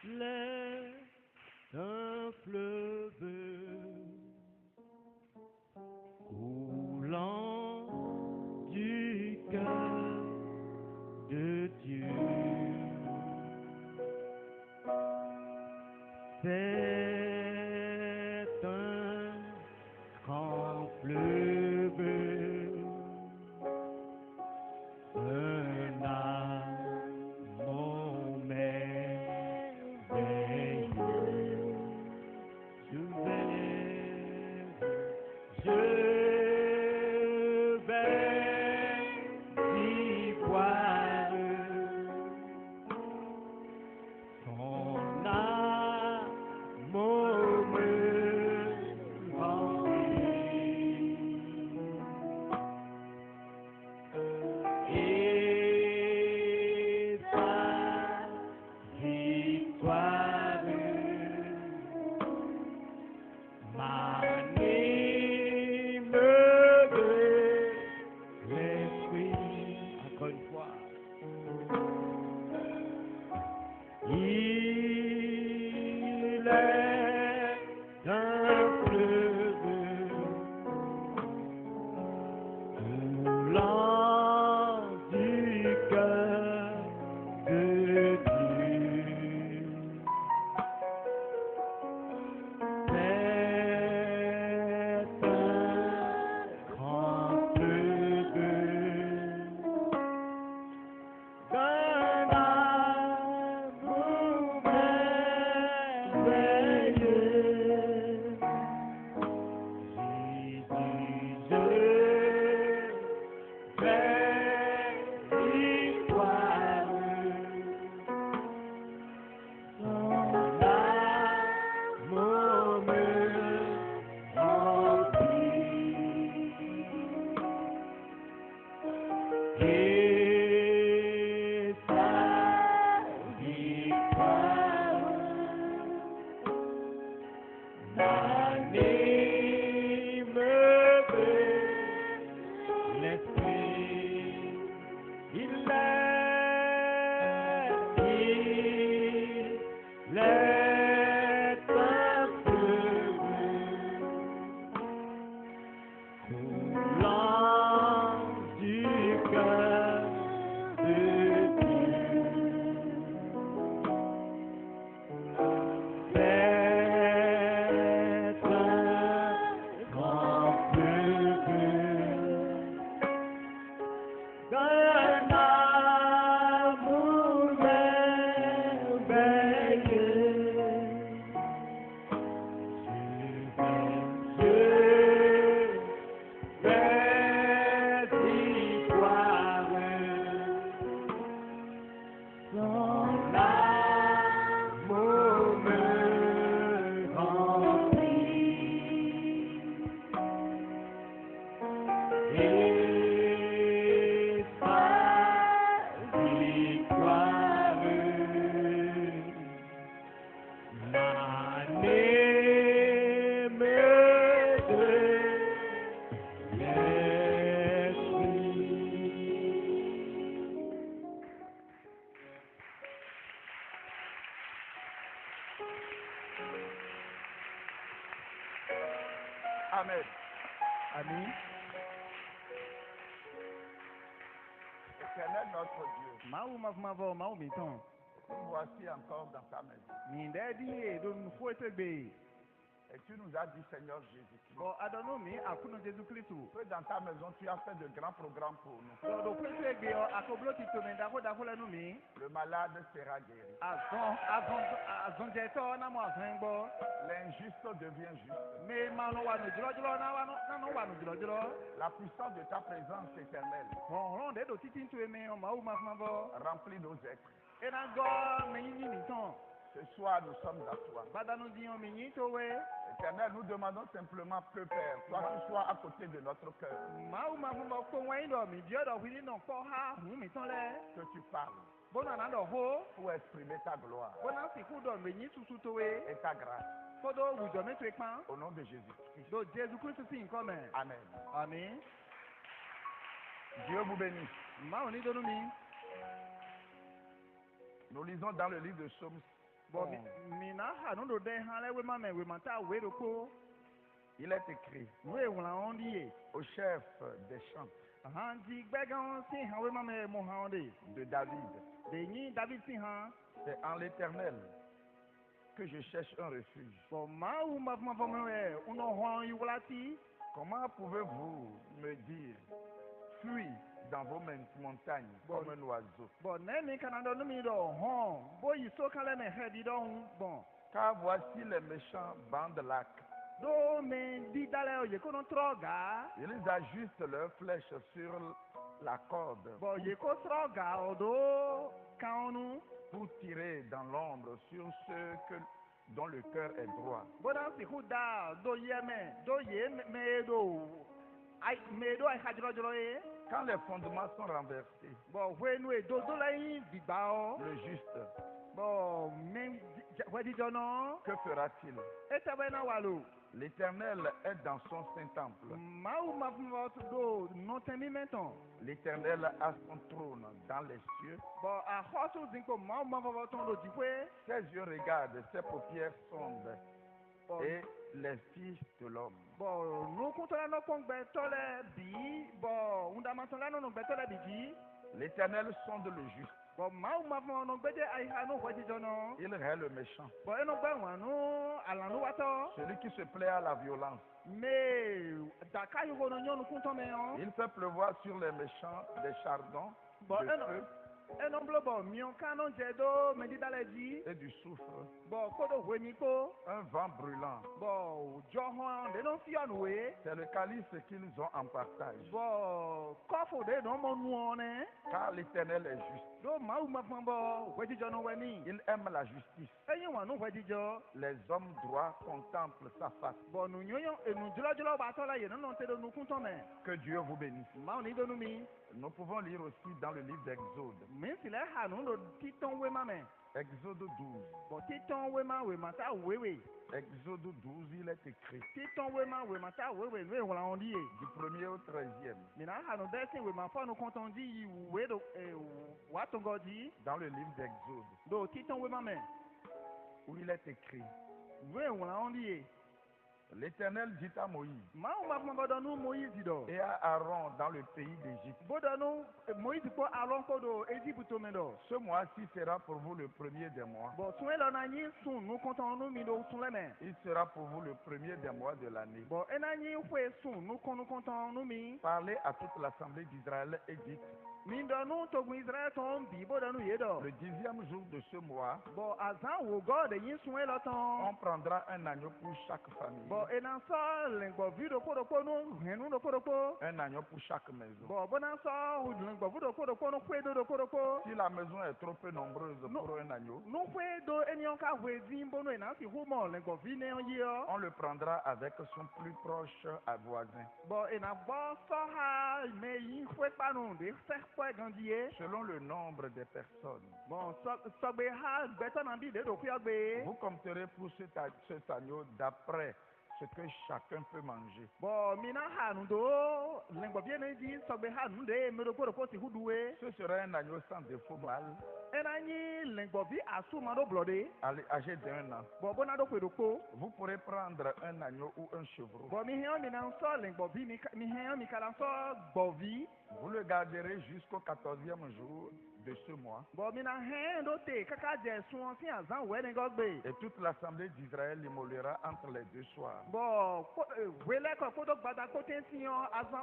l'est un fleuve coulant du cœur de Dieu. C'est un grand fleuve, un amour merveilleux. Je vais y voir son amour me remplit. Et sa victoire m'anime de l'esprit. Encore une fois. Il est un fleuve coulant du cœur de Dieu. C'est un grand fleuve d'un amour merveilleux. Et sa victoire m'anime de l'esprit. Il est un fleuve coulant du cœur de Dieu. C'est un grand fleuve d'un amour merveilleux. Je vais y voir son amour me remplit. Et sa victoire m'anime de Amen. Amen. Éternel notre Dieu, Mau mavumavo mau miton. nous voici encore dans ta maison. Mindedi don fuetebe. Et tu nous as dit, Seigneur Jésus-Christ, Bo adonomi akuno Jésus Christu. que dans ta maison tu as fait de grands programmes pour nous. Do fuetebe akoblo titomenda ko dakola numi. Le malade sera guéri. Azon jeto na mo azengbo. L'injuste devient juste. Me manu wanu jilo na wanu jilo. La puissance de ta présence éternelle Ron de do titintu eme o mau mavumavo. remplit nos êtres. Ena go menyini miton. Ce soir, nous sommes à toi. Badanu dion menyito we. Éternel, nous demandons simplement, peu Père, toi tu sois à côté de notre cœur, Mau mavumavo ko wen do mi bio do wili no ko ha hu miton le. que tu parles Bona na do ho. pour exprimer ta gloire Bona si ku do menyi tutu to we. et ta grâce. Fodo wudo me to ekpan. Au nom de Jésus-Christ. Do Jésus Christ si nko me. Amen. Amen. Dieu vous bénisse. Ma oni do mi. Nous lisons dans le livre de Psaume Bon, 11. mina ha nu do de ha le we ma me we ma ta we do ko. Il est écrit We wla on di. au chef des chants Han di gbegan si ha we ma me mo ha on de. de David. De ni David si ha. C'est en l'Éternel que je cherche un refuge. Bon, ma ou ma fa me uno ho yu wla ti. Comment pouvez-vous me dire, fuis dans vos montagnes comme un oiseau? Bon, ne mi kana do nu mi do ho. Bo yi so kale ne he di do bon. Car voici les méchants bandent l'arc. Do me di dale o ye ko no troga. Ils ajustent leurs flèches sur la corde Bon, ye ko troga o do kaonu. pour tirer dans l'ombre sur ceux dont le cœur est droit. Bodan si huda do ye me do. Ai me do ai hajro jro e. Quand les fondements sont renversés, Bon, we nu e do la yin digba o. le juste, Bon, me we di jono. que fera-t-il? Ete we na walo. L'Éternel est dans son saint temple. Mau ma do no temi menton. L'Éternel a son trône dans les cieux. Bon, a hotu zinko mau ma ton do dikwe. Ses yeux regardent, ses paupières sondent Bon, et les fils de l'homme. bon, no kuntola no pongbe tole bi. Bon, unda ma ton la no gbe tole bi ji. L'Éternel sonde le juste. Bon, mau ma no gbe de ai ha no we di jono. Il hait le méchant. Bon, eno gbe wan no ala no wato. Celui qui se plaît à la violence. Mais daka yo no nyonu kunto me on. Il fait pleuvoir sur les méchants des chardons, Bon, de eno feu eno blo bon mion kanon jedo me di dale ji. et du soufre. Bon, kodo we mi ko. Un vent brûlant. Bon, johon de no fi on we. C'est le calice qu'ils ont en partage. Bon, kofo de no mo nu on e. Car l'Éternel est juste. Do mau ma fon bo we di jono we ni. Il aime la justice. Eyin wan no we di jo. Les hommes droits contemplent sa face. Bon, nu nyoyo enu jolo ba to la ye no te do nu kunto me. Que Dieu vous bénisse. Ma ni do nu mi. Nous pouvons lire aussi dans le livre d'Exode. Min si le ha nu do titon we ma me. Exode 12. Bon, titon we ma ta we. Exode 12, il est écrit Titon we ma ta we we wala on di e. du 1er au 13e Mina ha no de sin we ma fa no konton di we do wa to go di. dans le livre d'Exode Do titon we ma me. où il est écrit We wala on di e. L'Éternel dit à Moïse Ma o ma fon do nu Moïse do. et à Aaron dans le pays d'Égypte. Bodo nu Moïse ko alon ko do Egypte me do. Ce mois-ci sera pour vous le premier des mois. Bon, sun lo na yin sun nu konton nu mi do sun le me. Il sera pour vous le premier des mois de l'année. Bon, ena yin hwe sun nu konton nu mi. Parlez à toute l'assemblée d'Israël et dites, Mi do nu to gun Israel ton bi bodo nu ye do. le 10e jour de ce mois, Bon, azan wo God yin sun lo ton. on prendra un agneau pour chaque famille, Bon, ena so lengbo vi do ko nu henu do ko. un agneau pour chaque maison. Bon, bona so lengbo vi do ko nu hwe do ko. Si la maison est trop peu nombreuse pour un agneau, Nu hwe do enion ka hwe zin bono ena si hu mo lengbo vi ne on ye o. on le prendra avec son plus proche voisin, Bon, ena bo so ha me yin hwe panu de se hwe gandie. selon le nombre des personnes. Bon, so gbe ha beto na bi de do ku gbe. Vous compterez pour cet agneau d'après ce que chacun peut manger. Bon, mina ha nu do lengbo bi ne di so gbe ha nu de me do ko si huduwe. Ce sera un agneau sans défaut mâle, Ena nyi lengbo bi asu ma do blode. âgé d'1 an. Bon, bona do ko. Vous pourrez prendre un agneau ou un chevreau. Bon, mi hen mi na so lengbo bi mi hen mi kala so gbovi. Vous le garderez jusqu'au 14e jour de ce mois. Bon, mi na hen do te kaka je sun si azan we ne go gbe. Et toute l'assemblée d'Israël l'immolera entre les deux soirs. Bon, wele ko do gbada ko ten si yon azan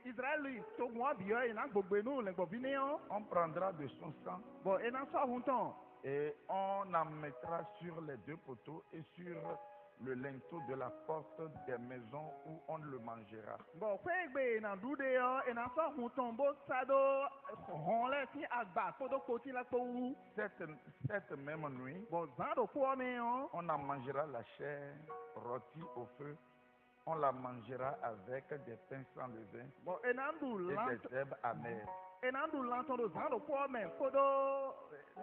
Israeli to gun abi yo ina gbogbo nu lengbo bi ne yon. On prendra de son sang Bon, ena so hun ton. et on en mettra sur les deux poteaux et sur le linteau de la porte des maisons où on le mangera. Bon, kwe gbe na dude yo ena so hun ton bo sado hon le si agba ko do ko ti la ko wu. Cette même nuit, Bon, zan do ko me yon. on en mangera la chair rôtie au feu. On la mangera avec des pains sans levain Bon, ena ndu et lan des herbes amères. ena ndu lan ton do zan do ko me ko do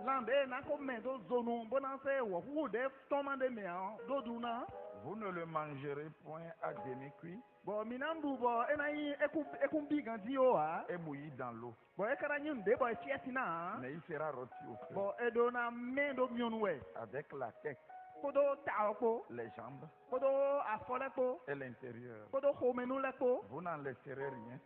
lambe na ko me do zonu bona se wo hu de ton man de me an do du na. Vous ne le mangerez point à demi-cuit Bon, minambu bon, enayi ekumbi gandi o ha. et bouilli dans l'eau, Bon, ekara nyun de bon fiatina. mais il sera rôti au feu Bon, edo na mendo mionwe. avec la tête, Kodo taoko, les jambes kodo afoleko, et l'intérieur. kodo homenuleko. Vous n'en laisserez rien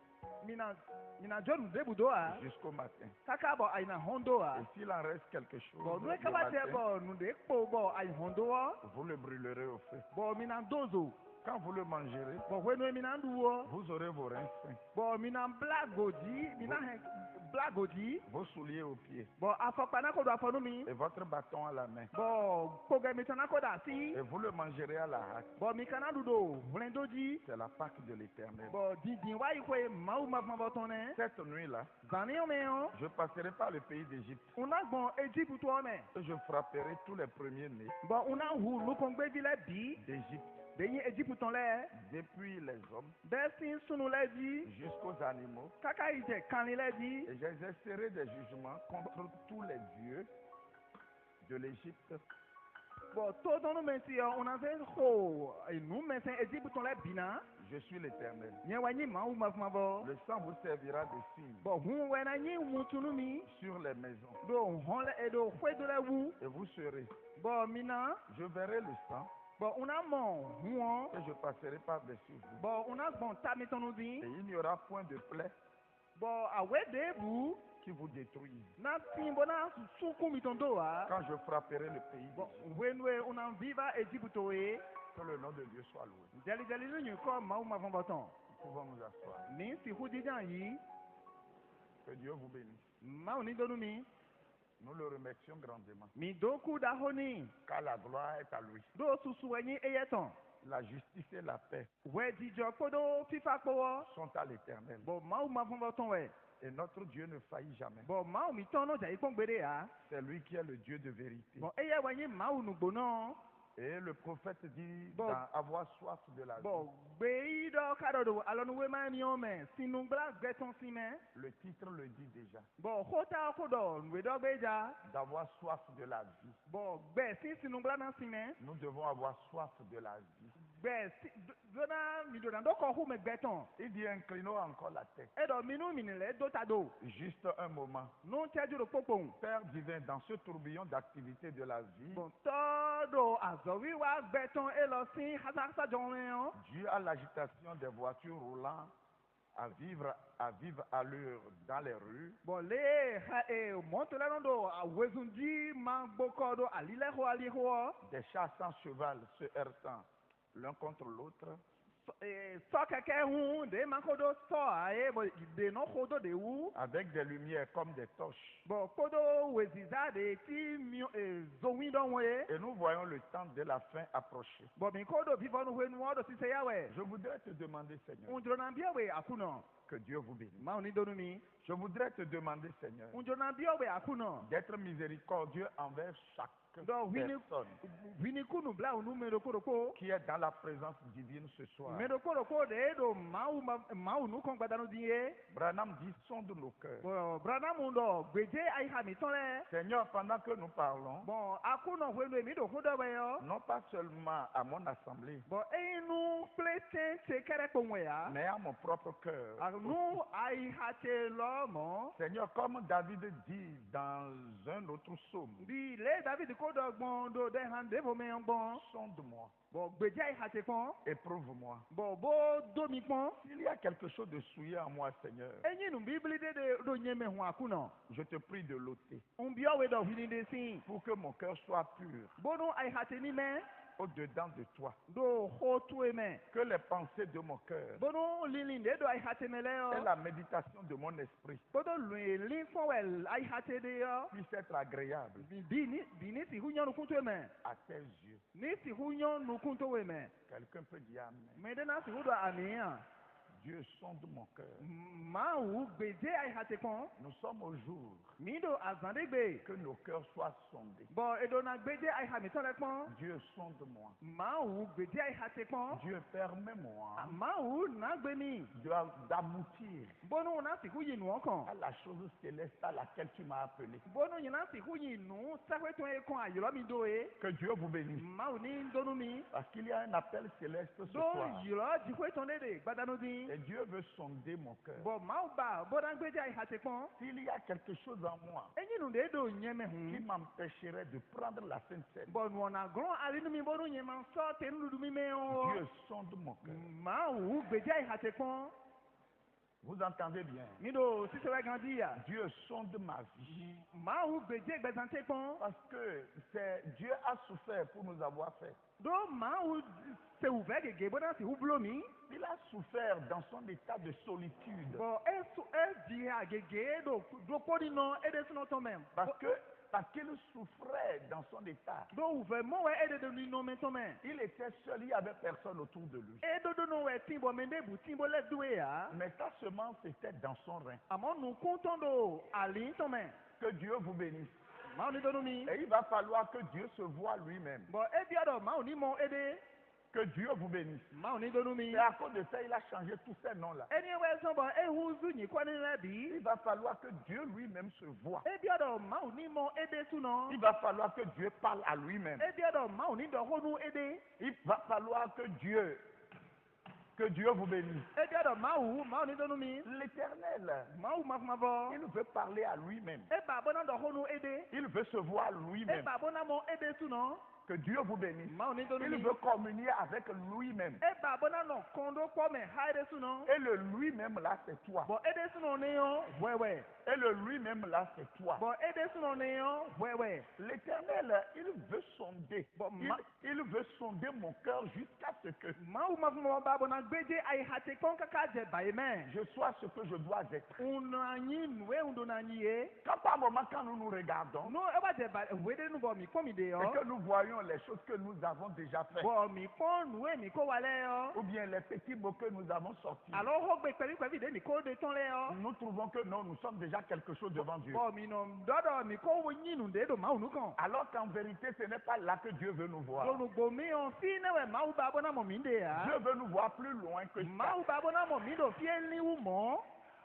Mina john de budo ha. jusqu'au matin. Kaka bon aina hondo ha. Et s'il en reste quelque chose Bon, nous le kaba te matin, bon nous de po bon ai hondo ha. vous le brûlerez au feu. Bon, mina dozo. Quand vous le mangerez, Bon, wenu mina nduo. vous aurez vos reins sains, Bon, mina blagodi, blagodi. vos souliers aux pieds Bon, afokpana kodo afonumi. et votre bâton à la main. Bon, koge mitana koda si. Et vous le mangerez à la hâte. Bon, mikana dudo, vlendoji. C'est la Pâque de l'Éternel. Bon, didin wa ikwe mau mavmavotone. Cette nuit-là, Zani omeyo. je passerai par le pays d'Égypte Una bon Egypte ome. et je frapperai tous les premiers-nés Bon, una hu lukongbe vile bi. d'Égypte, Deyi Egypte ton le. depuis les hommes Desin sunu le di. jusqu'aux animaux, Kaka ije kanli le di. et j'exercerai des jugements contre tous les dieux de l'Égypte. Bon, to don mesi yo una ve ho. Inu mesen Egypte ton le bina. Je suis l'Éternel. Nye wanyi mau mavmavo. Le sang vous servira de signe Bon, hu wena nyi mutunumi. sur les maisons, Do hon le edo fwe do le wu. et vous serez. Bon, mina. Je verrai le sang Bon, una mon huon. et je passerai par-dessus vous. Bon, una bon tamitonu di. Et il n'y aura point de plaie Bon, awe debu. qui vous détruise Na simbo na suku mitondo wa. quand je frapperai le pays Bon, d'Égypte. wenwe una viva Egypto e. Que le nom de Dieu soit loué. Jali jali lu ko mau ma von baton. Nous pouvons nous asseoir. Ni si hudi jan yi. Que Dieu vous bénisse. Mau ni donu mi. Nous le remercions grandement. Mi doku da honi. Car la gloire est à lui. Do susu enyi eyeton. La justice et la paix We dijo kodo fifa ko. sont à l'Éternel. Bon, mau ma von baton we. Et notre Dieu ne faillit jamais. Bon, mau mi tono ja ikon gbere ya. C'est lui qui est le Dieu de vérité. Bon, eye wanyi mau nu gbono. Et le prophète dit Bon. avoir soif de la vie. Bon, gbe do kadodo alonu we ma ni o me. Sinu gba gbeton si me. Le titre le dit déjà. Bon, hota kodo nwe do gbeja. D'avoir soif de la vie. Bon, gbe si sinu gba na si me. Nous devons avoir soif de la vie. Gbe si dona mi do na do ko hu me gbeton. Il dit inclinons encore la tête. Edo minu minile do tado. Juste un moment. Nu teju do popon. Père divin, dans ce tourbillon d'activité de la vie, Bon, todo azowi wa gbeton e lo si hasa jonwe. dû à l'agitation des voitures roulant à vive allure dans les rues, Bon, le ha e monte la ndo awezunji ma gboko do alile ho ali ho. des chars sans cheval se heurtant l'un contre l'autre, So keke hun de makodo so ae bo de no kodo de wu. avec des lumières comme des torches. Bon, kodo weziza de ti mi zowin don we. Et nous voyons le temps de la fin approcher. Bon, mi kodo vivo no we nu odo si se yawe. Je voudrais te demander, Seigneur, Unjo na bia we akuno. que Dieu vous bénisse. Ma oni donu mi. Je voudrais te demander, Seigneur, Unjo na bia we akuno. d'être miséricordieux envers chaque Donc, personne Vini kunu bla unu mero koroko. qui est dans la présence divine ce soir. Mero koroko de do mau nu kon gbadanu diye. Branham dit, sonde nos cœurs. Bon, brana mundo gbeje ai ha mi tonle. Seigneur, pendant que nous parlons, Bon, akuno hwenu mi do hodo we yo. non pas seulement à mon assemblée, Bon, enu plete che kere konwe ya. mais à mon propre cœur. Anu ai ha che lo mo. Seigneur, comme David dit dans un autre psaume, Bi le David ko do gbon do de han de bo me gbon. sonde-moi, Bon, gbeje ai ha che kon. éprouve-moi. Bon, bo do mi kon. S'il y a quelque chose de souillé en moi, Seigneur, Enyi nu bibli de do nyeme hu akuno. je te prie de l'ôter Umbio we do hini de sin. pour que mon cœur soit pur Bonu ai ha che ni me. au-dedans de toi. Do ho tu e me. Que les pensées de mon cœur Bonu lilin de do ai ha che me le et yo. la méditation de mon esprit Bodo lin fon wel ai ha che de yo. puissent être agréables Bini si hu nyonu kuntu e me. à tes yeux. Ni si hu nyonu kuntu e me. Quelqu'un peut dire Amen. Me de na si hu do amia. Dieu sonde mon cœur. Mawu gbedze ayihatekpɔn. Nous sommes au jour Mi do azãdegbe. que nos cœurs soient sondés. Bɔn edona gbedze ayihamitɔ lɛ kpɔn. Dieu sonde-moi. Mawu gbedze ayihatekpɔn. Dieu permet-moi Mawu nagbemi. d'aboutir Bonu na siku yi nuɔ kan. à la chose céleste à laquelle tu m'as appelé. Bonu yina siku yi nu sɛfɛtɔn ye kan ayɔrɔ mi do ye. Que Dieu vous bénisse. Mawu ni donu mi. Parce qu'il y a un appel céleste ce Do soir. yɔrɔ jifɛtɔn de de gbadanudi. Et Dieu veut sonder mon cœur. Bɔn mawu ba bɔna gbedze ayihatekpɔn. S'il y a quelque chose en moi Enyi nu de do nyɛmɛ qui hun. m'empêcherait de prendre la Sainte Seine, Bɔn nuɔna glɔn alinu mi bɔnu nyɛmɛ sɔ tenududu mi mɛ o. Dieu sonde mon cœur. Mawu gbedze ayihatekpɔn. Vous entendez bien? Mi do sisɛwɛ gandi ya. Dieu sonde ma vie. Mawu gbedze gbɛzãtekpɔn. Parce que c'est Dieu a souffert pour nous avoir fait. Do mawu sewuvɛ gege bɔna si wublo mi. Il a souffert dans son état de solitude. Bɔn evi ha gege do kpɔdi nɔ ede sunɔ tɔmɛ. Parce qu'il souffrait dans son état. Do wuvɛ mɔwɛ ede de ni nɔmɛ tɔmɛ. Il était seul, il n'y avait personne autour de lui. Edodo nɔwɛ tinbɔ mɛ ne bu tinbɔ lɛ do ya. Mais sa semence était dans son rein. Àmɔ nu kɔntɔn do ali tɔmɛ. Que Dieu vous bénisse. Mawu ni donu mi. Et il va falloir que Dieu se voie lui-même. Bɔn ebia dɔ mawu ni mɔ ede. Que Dieu vous bénisse. Mawu ni donu mi. Et à cause de ça, il a changé tous ces noms-là. Eni wɛ sɔn bɔn ehuzu nyi kɔni lɛ bi. Il va falloir que Dieu lui-même se voie. Ebia dɔ mawu ni mɔ ede sunɔ. Il va falloir que Dieu parle à lui-même. Ebia dɔ mawu ni dɔ honu ede. Il va falloir que Dieu vous bénisse. Ebia dɔ mawu ni donu mi. L'Éternel, Mawu mafumabɔ. il veut parler à lui-même. Eba bɔna dɔ honu ede. Il veut se voir lui-même. Eba bɔna mɔ ede sunɔ. Que Dieu vous bénisse. Mawu ni donu Il mi. veut communier avec lui-même. Eba bɔna nɔ kɔndo kpɔmɛ ha ede sunɔ. Et le lui-même là, c'est toi. Bɔn ede sunɔ ne yɔ wɛwɛ. Et le lui-même là, c'est toi. Bɔn ede sunɔ ne yɔ wɛwɛ. L'Éternel, il veut sonder. Bon, Il veut sonder mon cœur jusqu'à ce que Mawu mafumabɔ ba bɔna gbedze ayihatekpɔn kaka dze ba yi mɛ. je sois ce que je dois être. Unanyi nue undonanyi ye. Quand par moment, quand nous nous regardons No eba dze ba wede nu bɔ mi kpɔ mi de et yɔ. que nous voyons les choses que nous avons déjà faites, Bɔn mi kpɔ nue mi ko wa lɛ yɔ. ou bien les petits mots que nous avons sortis, Alo ho gbe kpɛlikpɛli de mi ko de tɔn lɛ yɔ. nous trouvons que non, nous sommes déjà quelque chose devant Dieu. Bɔn mi nɔ dɔdɔ mi ko wo nyi nu de do mawu nu kan. Alors qu'en vérité, ce n'est pas là que Dieu veut nous voir. Donugbo mi yɔ fi ne wɛ mawu ba bɔna mɔ mi de ya. Dieu veut nous voir plus loin que ça. Mawu ba bɔna mɔ mi do fie liwu mɔ.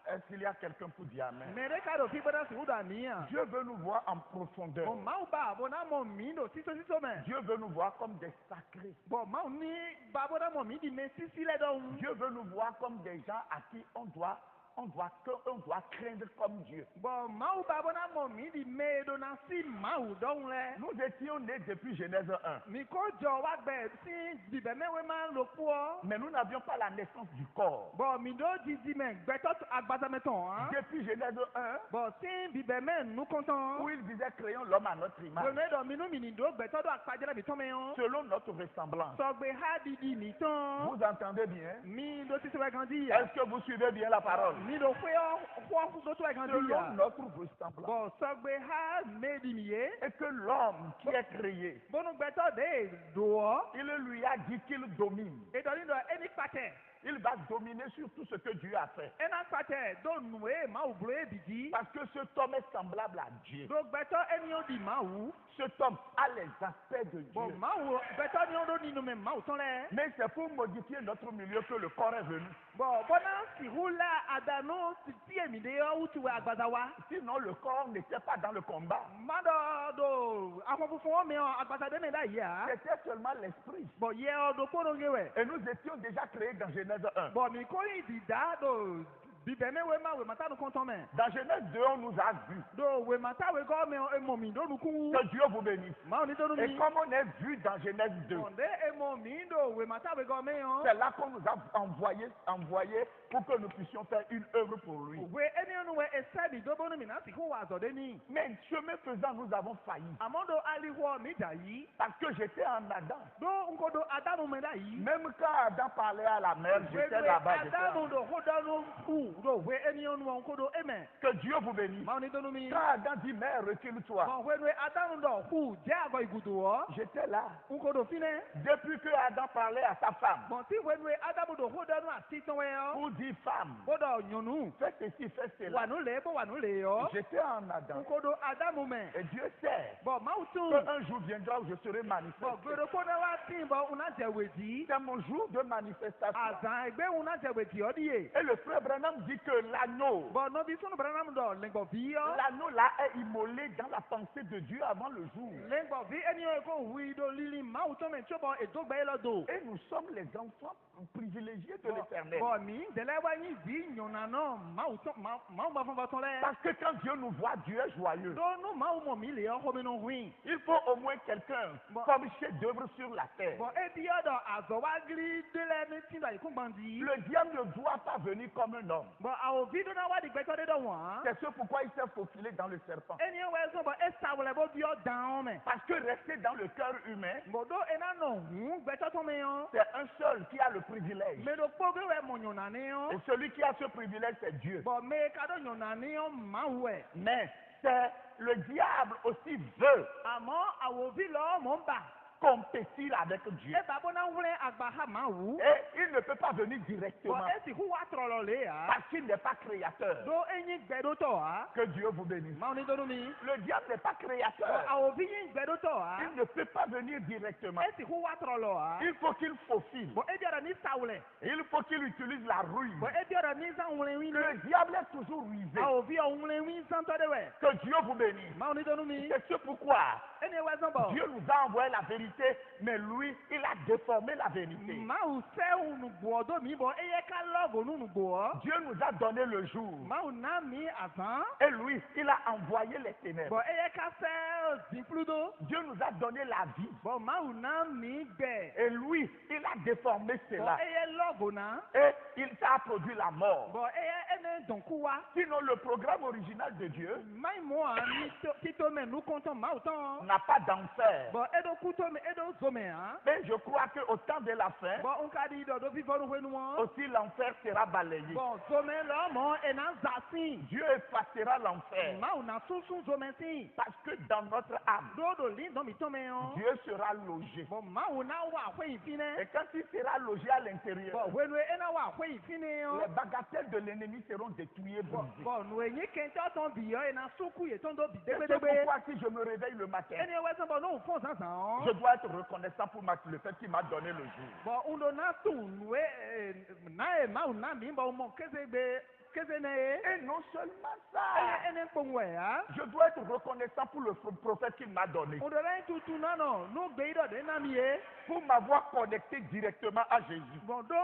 Est-ce qu'il y a quelqu'un pour dire Amen? Mɛ de ka do fi bɔna si wu da mi ya. Dieu veut nous voir en profondeur. Bɔn mawu ba bɔna mɔ mi do siso mɛ. Dieu veut nous voir comme des sacrés. Bɔn mawu ni ba bɔna mɔ mi di mɛ sisi lɛ dɔn. Dieu veut nous voir comme des gens à qui on doit craindre comme Dieu. Bɔn mawu ba bɔna mɔ mi di mɛ do na si mawu dɔn lɛ. Nous étions nés depuis Genèse 1, Mi ko jɔ wa gbɛ si bibɛmɛwe ma lo kpɔ. mais nous n'avions pas la naissance du corps. Bɔn mi do didi mɛ gbɛtɔ agbazamɛtɔn. Depuis Genèse 1, Bɔn si bibɛmɛ nu où kɔntɔn. il disait créons l'homme à notre image, Dɔnku dɔ minnu mini do gbɛtɔ do akpadjɛlɛ mi tɔn mɛ yɔ. selon notre ressemblance. Sɔgbe ha didi mi tɔn. Vous entendez bien? Mi do sisi wɛ gandi ya. Est-ce que vous suivez bien la parole? Mi do fɔ do to wɛ gandi Selon ya. notre ressemblance. Bɔn sɔgbe ha mɛ di mi ye. Et que l'homme qui est créé, Bɔnu gbɛtɔ de doɔ. il lui a dit qu'il domine. Edɔni dɔ eni kpatɛ. Il va dominer sur tout ce que Dieu a fait. Ena kpatɛ do nue mawu blo ye bidi. Parce que cet homme est semblable à Dieu. Do gbɛtɔ eni o di mawu. Cet homme a les aspects de Dieu. Bɔn mawu gbɛtɔ ni o do ninu mɛ mawu tɔn lɛ. Mais c'est pour modifier notre milieu que le corps est venu. Bɔn bɔna sihu la adanu ti emi de yɔ wutu wɛ agbaza wa. Sinon, le corps n'était pas dans le combat. Ma dɔ do afɔfufu wɔn mi yɔ agbaza de ne da yia. C'était seulement l'esprit. Bɔn yɛ ɔ do kpɔdɔnge wɛ. Et nous étions déjà créés dans Genèse 1. Bɔn mi ko yi di da do bibɛmɛ ma wemata nu kɔntɔn mɛ. Dans Genèse 2, on nous a vu. Do wemata we gɔ mɛ emɔ mi do nuku. Que Dieu vous bénisse. Maaw ni donu Et mi. comme on est vu dans Genèse 2, Bɔnde emɔ mi do wemata we gɔ mɛ yɔ. c'est là qu'on nous a envoyé pour que nous puissions faire une œuvre pour lui. We enionu we esɛbi do bonu mi na si ko wa azɔde ni. Mais chemin faisant, nous avons failli. Àmọ́ do alihɔ mi da yi. Parce que j'étais en Adam. Do nko do adanu mɛ da yi. Même quand Adam parlait à la mer, j'étais là-bas. j'étais là. Adanu do ko dɔnu ku. do we eni onu on kodo amen. Que Dieu vous bénisse. Ma oni donu mi. Quand Adam dit, mais recule-toi, Bon we Adam do hu je ago igudu o. j'étais là. Un kodo fine. Depuis que Adam parlait à sa femme, Bon si we Adam do hu danu ati ton we o. pour dire femme, Kodo nyonu. fais ceci, fais cela. Wa nu le o. J'étais en Adam. Un kodo Adam me. Et Dieu sait Bon ma utu. qu'un jour viendra où je serai Bon manifesté. godo kodo wa tin bo una je wedi. C'est mon jour de manifestation. Azan egbe una je wedi odi e. Et le frère Branham dit que l'anneau, Bon no bi sunu Branham do lengbo bi o. l'anneau là est immolé dans la pensée de Dieu avant le jour. Lengbo bi eni o ko hui do lili ma utu me chobo edogba elo do. Et nous sommes les enfants privilégiés de l'éternel. Bon mi de la wa ni bi nyona no ma utu ma ba fon ba ton le. Parce que quand Dieu nous voit, Dieu est joyeux. Do no ma mo mi le o ko mi no hui. Il faut au moins quelqu'un Bon. comme chef d'œuvre sur la terre. Bon e bi odo azo wa gri de le ni tin da ikun bandi. Le diable ne doit pas venir comme un homme. Bon a o vi do na wa di gbe to de do won. C'est ce pourquoi il s'est faufilé dans le serpent. Eni o we so bo e sa wole bo bi o down me. Parce que rester dans le cœur humain, Bon do e na no hu gbe to to me yo. c'est un seul qui a le privilège. Me do po gbe we mo nyona ni yo. Et celui qui a ce privilège, c'est Dieu. Bon me ka do nyona ni yo ma we. Mais c'est le diable aussi veut Àmọ́ àwòbí lọ mò ń bà. compétir avec Dieu. Ẹ bàbá náà wúlẹ̀ àgbà ha máa wù. Et il ne peut pas venir Bọ̀ directement ẹ sì hu wá tọrọ lé à. parce qu'il n'est pas créateur. Do eyín gbẹdó tọ̀ á. Que Dieu vous bénisse. Máa ní dọ́nu mi. Le diable n'est pas Bọ̀ créateur. àwòbí yín gbẹdó tọ̀ á. Il ne peut pas venir directement. Ẹ sì hu wá tọrọ lọ á. Il faut qu'il faufile. Bọ̀ ẹ bí ọ̀rọ̀ ní sàwùlẹ̀. Il faut qu'il utilise la ruse. Bọ̀ ẹ bí ọ̀rọ̀ ní sàwùlẹ̀ wí Le ni. diable est toujours rusé. Àwòbí ọ̀húnlẹ̀ wí sàntọ́ dẹ̀ wẹ̀. Que Dieu vous bénisse. Máa ní dọ́nu mi. C'est ce pourquoi Ẹni ẹwẹ́ sàn bọ̀. Dieu nous a envoyé la vérité, mais lui, il a déformé la vérité. Máa ò sẹ́ ònùgbò ọ̀dọ́ mi bọ̀ ẹ yẹ ká lọ́ọ̀gù nùgbò ọ́. Dieu nous a donné le jour. Máa ò ná mi àtàn. Et lui, il a envoyé les ténèbres. Bọ̀ ẹ yẹ ká sẹ́ zìnkúlódó. Dieu nous a donné la vie. Bọ̀ máa ò ná mi gbẹ̀. Et lui, il a déformé Bọ̀ cela. ẹ yẹ lọ́ọ̀gù náà. Et il a produit la mort. Bọ̀ ẹ yẹ ẹni dọ̀nkú wa. Sinon, le programme original de Dieu Máì mọ̀ à ní títọ́ mẹ́ nù kọ́ńtọ̀ máa ò tán. n'a pas d'enfer. Bọ̀ ẹ̀dọ̀ kútọ́ mi ẹ̀dọ̀ zọmẹ̀ hàn. Mais je crois qu'au temps de la fin, Bọ̀ nka di dọ̀dọ̀ fífọ́ nu wẹ́nu wọn. aussi l'enfer sera balayé. Bọ̀ zọmẹ̀ lọ́mọ ẹ̀nà zàsìn. Dieu effacera l'enfer. Máa ò ná súnsún zọmẹ̀ sí. Parce que dans notre âme, Dódò lí dọ̀mí tọ́ mẹ́ hàn. Dieu sera logé. Bọ̀ máa ò ná wà àwẹ̀ ìfín Et nẹ́. quand il sera logé à l'intérieur, Bọ̀ wẹ́nu ẹ̀nà wà àwẹ̀ ìfín nẹ́ les hàn. bagatelles de l'ennemi seront détruées, brisées. Bọ̀ nù ẹ̀yìn kẹ́ńtẹ́ ọ̀tọ̀ bìyọ́ ẹ̀nà súnkù yẹ tó ń dọ̀ bì C'est dégbédégbé. pourquoi si je me réveille le matin, Ẹni ẹwẹ́ sọ́n bọ̀ n'o fún sànsàn. je dois être reconnaissant pour le fait qu'il m'a donné le jour. Bọ̀ ndo n'a tó nù ẹ̀ n'a ẹ̀ máa nà mí bọ̀ mọ̀ kése nà ẹ̀. Et non seulement ça, Ẹni kpọ̀n wẹ̀ á. je dois être reconnaissant pour le prophète qu'il m'a donné, Ndo la yín tuntun náà nọ n'o gbé yín dọ̀dẹ̀ nà mí yé. pour m'avoir connecté directement à Jésus. Bọ̀ do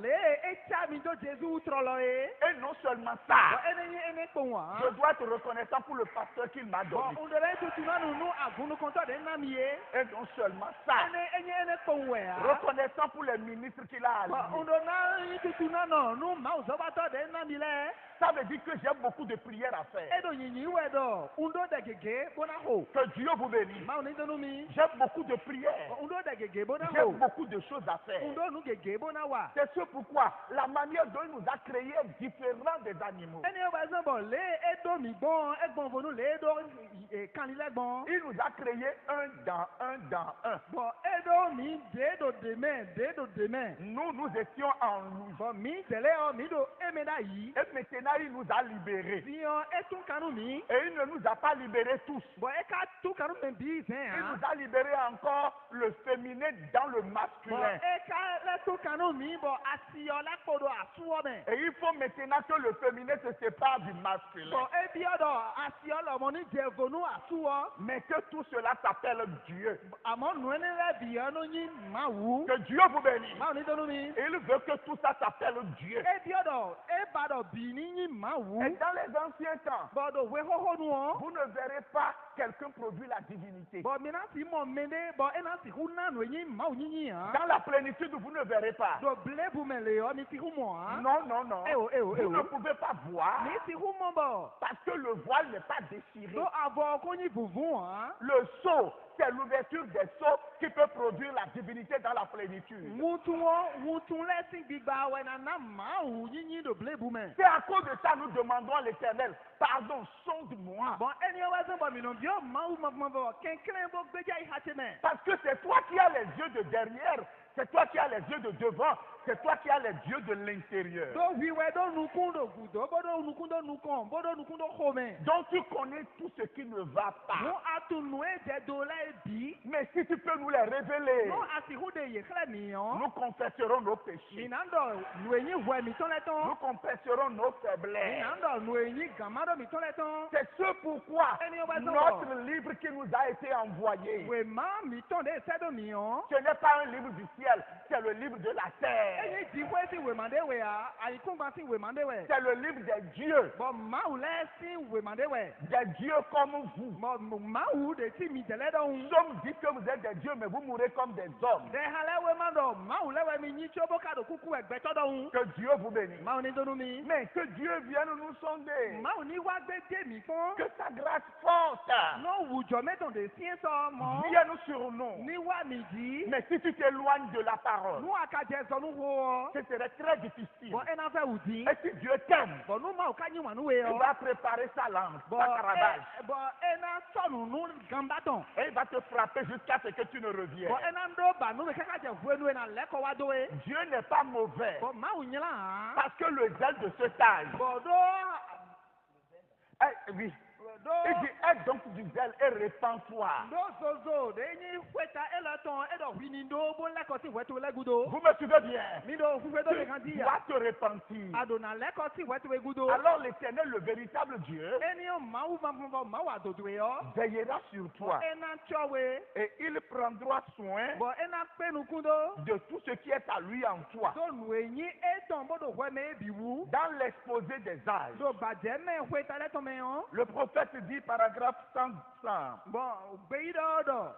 lé etsa mi do Jésus trọ̀ lọ yé. Et non seulement Bọ̀ ça, ẹni kpọ̀n wá. je dois être reconnaissant pour le pasteur qu'il m'a Bọ̀ donné. ndo la yín tuntun náà nù àgùnù kọ́ńtọ̀ dẹ̀ nà mí yé. Et non seulement ça, Ẹni kpọ̀n wẹ̀ á. reconnaissant pour les ministres qu'il a Bọ̀ alignés. ndo náà yín tuntun náà nọ n'o máa zọ́bàtọ̀ dẹ̀ nà mí lẹ̀. Ça veut dire que j'ai beaucoup de prières à faire. Edo yìnyín wẹ̀ dọ̀ ndo dẹ̀ gègé bọ́nà hò. Que Dieu vous bénisse. Máa ní dọ́nu mi. J'ai beaucoup de prières. Ndo dẹ̀ gègé bọ́nà J'ai hò. beaucoup de choses à faire. Ndo nu gègé bọ́nà wà. C'est ce pourquoi la manière dont il nous a créés est différente des animaux. Ẹni ọba ẹsẹ̀ bọ̀ lé edo mi gbọ́n ẹgbọ́n fonu lé edo kanilẹ́gbọ́n. Il nous a créés un dans un dans un. Bọ̀ edo mi dédo dèmẹ́. Nous étions en loup. Bọ̀ mi tẹ̀lé ọ mi do emeda yìí. Et maintenant, il nous a libérés. Fiyan etun kanu mi. Et il ne nous a pas libérés tous. Bọ̀ ẹ ká tún kanu mi bí sẹ́n Il hàn. nous a libérés encore le féminin dans le Bọ̀ masculin. ẹ ká lẹ́tún kanu mi bọ̀ àṣìyọ lápòdò àṣùwọ̀ mẹ́. Et il faut maintenant que le féminin se sépare du masculin. Bọ̀ ebi ọ̀dọ̀ àṣìyọ lọ́mọ ní jẹ̀vọ̀nù àṣùwọ̀. Mais que tout cela s'appelle Dieu. Àmọ́ nù ẹni rẹ̀ bìyàn ló yín máa wù. Que Dieu vous bénisse. Máa ní dọ́nu mi. Et il veut que tout ça s'appelle Dieu. Ebi ọ̀dọ̀ ebàdọ̀ bì ní yín máa wù. Et dans les anciens temps, Bọ̀dọ̀ wé hóhó nu ọ́. vous ne verrez pas quelqu'un produire la divinité. Bọ̀ mi náà sì mọ̀ mẹ́lẹ́ bọ̀ ẹ̀ náà sì hu nánu ẹ̀yìn máa wù yín hàn. Dans la plénitude, vous ne verrez pas. Dọ̀ bilé bu mẹ́lẹ̀ ọ́ mi ti hu mọ̀ hàn. Non, non, non. Ewo ewo Vous ne ewo. pouvez pas voir Mi ti hu mọ̀ bọ̀. parce que le voile n'est pas déchiré. Do àbọ̀ kóyin bùbù hàn. Le seau c'est l'ouverture des sceaux qui peut produire la divinité dans la plénitude. Ŋutun lɛ si gbigba wɛ nana maawu yinyi do blebu mɛ. C'est à cause de ça nous demandons à l'Éternel, pardon, sonde-moi. Bɔn ɛni wa sɔn bɔ minnu biɔ maawu mɔkumɔbɔ kɛnkɛn bɔ gbɛdza yi hati mɛ. Parce que c'est toi qui as les yeux de derrière, c'est toi qui as les yeux de devant, c'est toi qui as les yeux de l'intérieur. Do wiwɛ do nukun do gudo bo do nukun do nukɔn bo do nukun do xɔmɛ. Donc tu connais tout ce qui ne va Mo pas. atu nue dze do lɛ bi. Mais si tu peux nous les révéler, Mo asihu de yi xlɛ miɔ. nous confesserons nos péchés. Mina dɔ nuenyi wɛ mitɔ lɛ Nous tɔn. confesserons nos faiblesses. Mina dɔ nuenyi gama dɔ mitɔ lɛ tɔn. C'est ce pourquoi Ẹni ọba sọ̀rọ̀. notre livre qui nous a été envoyé, Wè má mitɔ de sɛ do miɔ. ce n'est pas un livre du ciel, c'est le livre de la terre. Eyi dziƒoe si wèmande wè a, ayikungba si wèmande wè. C'est le livre des dieux, Bɔn Mawu lɛ si wèmande wè. des dieux comme vous. Bɔn Mawu de ti mi tɛlɛ dɔ ŋu. L'homme dit que vous êtes des dieux, mais vous mourrez comme des hommes. De ha lɛ wèma dɔ, Mawu lɛ wè mi nyi tso bo ka do kuku ɛgbɛtɔ dɔ ŋu. Que Dieu vous bénisse. Mawu ni donu mi. Mais que Dieu vienne nous sonder. Mawu ni wa gbé dé mi fún. Que sa grâce forte N'o wùjọ mẹ́tọ̀ de fiẹ́ sọ mọ́. vienne sur nous. Ní wà mí jí. Mais si tu t'éloignes de la parole, N'o àkàjẹ sọnù wọ. ce serait très difficile. Bɔn ɛna fɛ wù di. Et si Dieu t'aime, Bɔn n'o ma o ka nyi wà n'o ye il yɔ. va préparer sa langue, sa Bɔn caravage. ɛna sɔnù n'o gamba tɔn. Et il va te frapper jusqu'à ce que tu ne reviennes. Bɔn ɛna do ba n'o bɛ kɛ ka jɛ fue n'o ye na lɛkɔ wa do ye. Dieu n'est pas mauvais. Bɔn Mawu nyina hàn. Parce que le zèle de cet âge, Bɔn do oui, do il dit, aie donc du zèle et répands-toi. do zozo de nyi fweta ele tɔn eɖɔ hui ni do bo lɛkɔ si wɛto lɛ gudo. Vous me suivez bien? Mi do fufe do Tu le kan di dois ya. te repentir. Adona lɛkɔ si wɛto ye gudo. Alors l'Éternel, le véritable Dieu, Eni o Mawu mafɔmafɔ Mawu adodo ye yɔ. veillera sur toi Ena tsɔ we. et il prendra soin Bɔn ena kpenu kun do. de tout ce qui est à lui en toi. Do nu enyi etɔn bo do wɛ me ebi wu. Dans l'exposé des âges, Do gbadze me fweta lɛ tɔn me yɔ. le prophète dit, paragraphe 100, Bɔn gbeyi dɔ dɔ.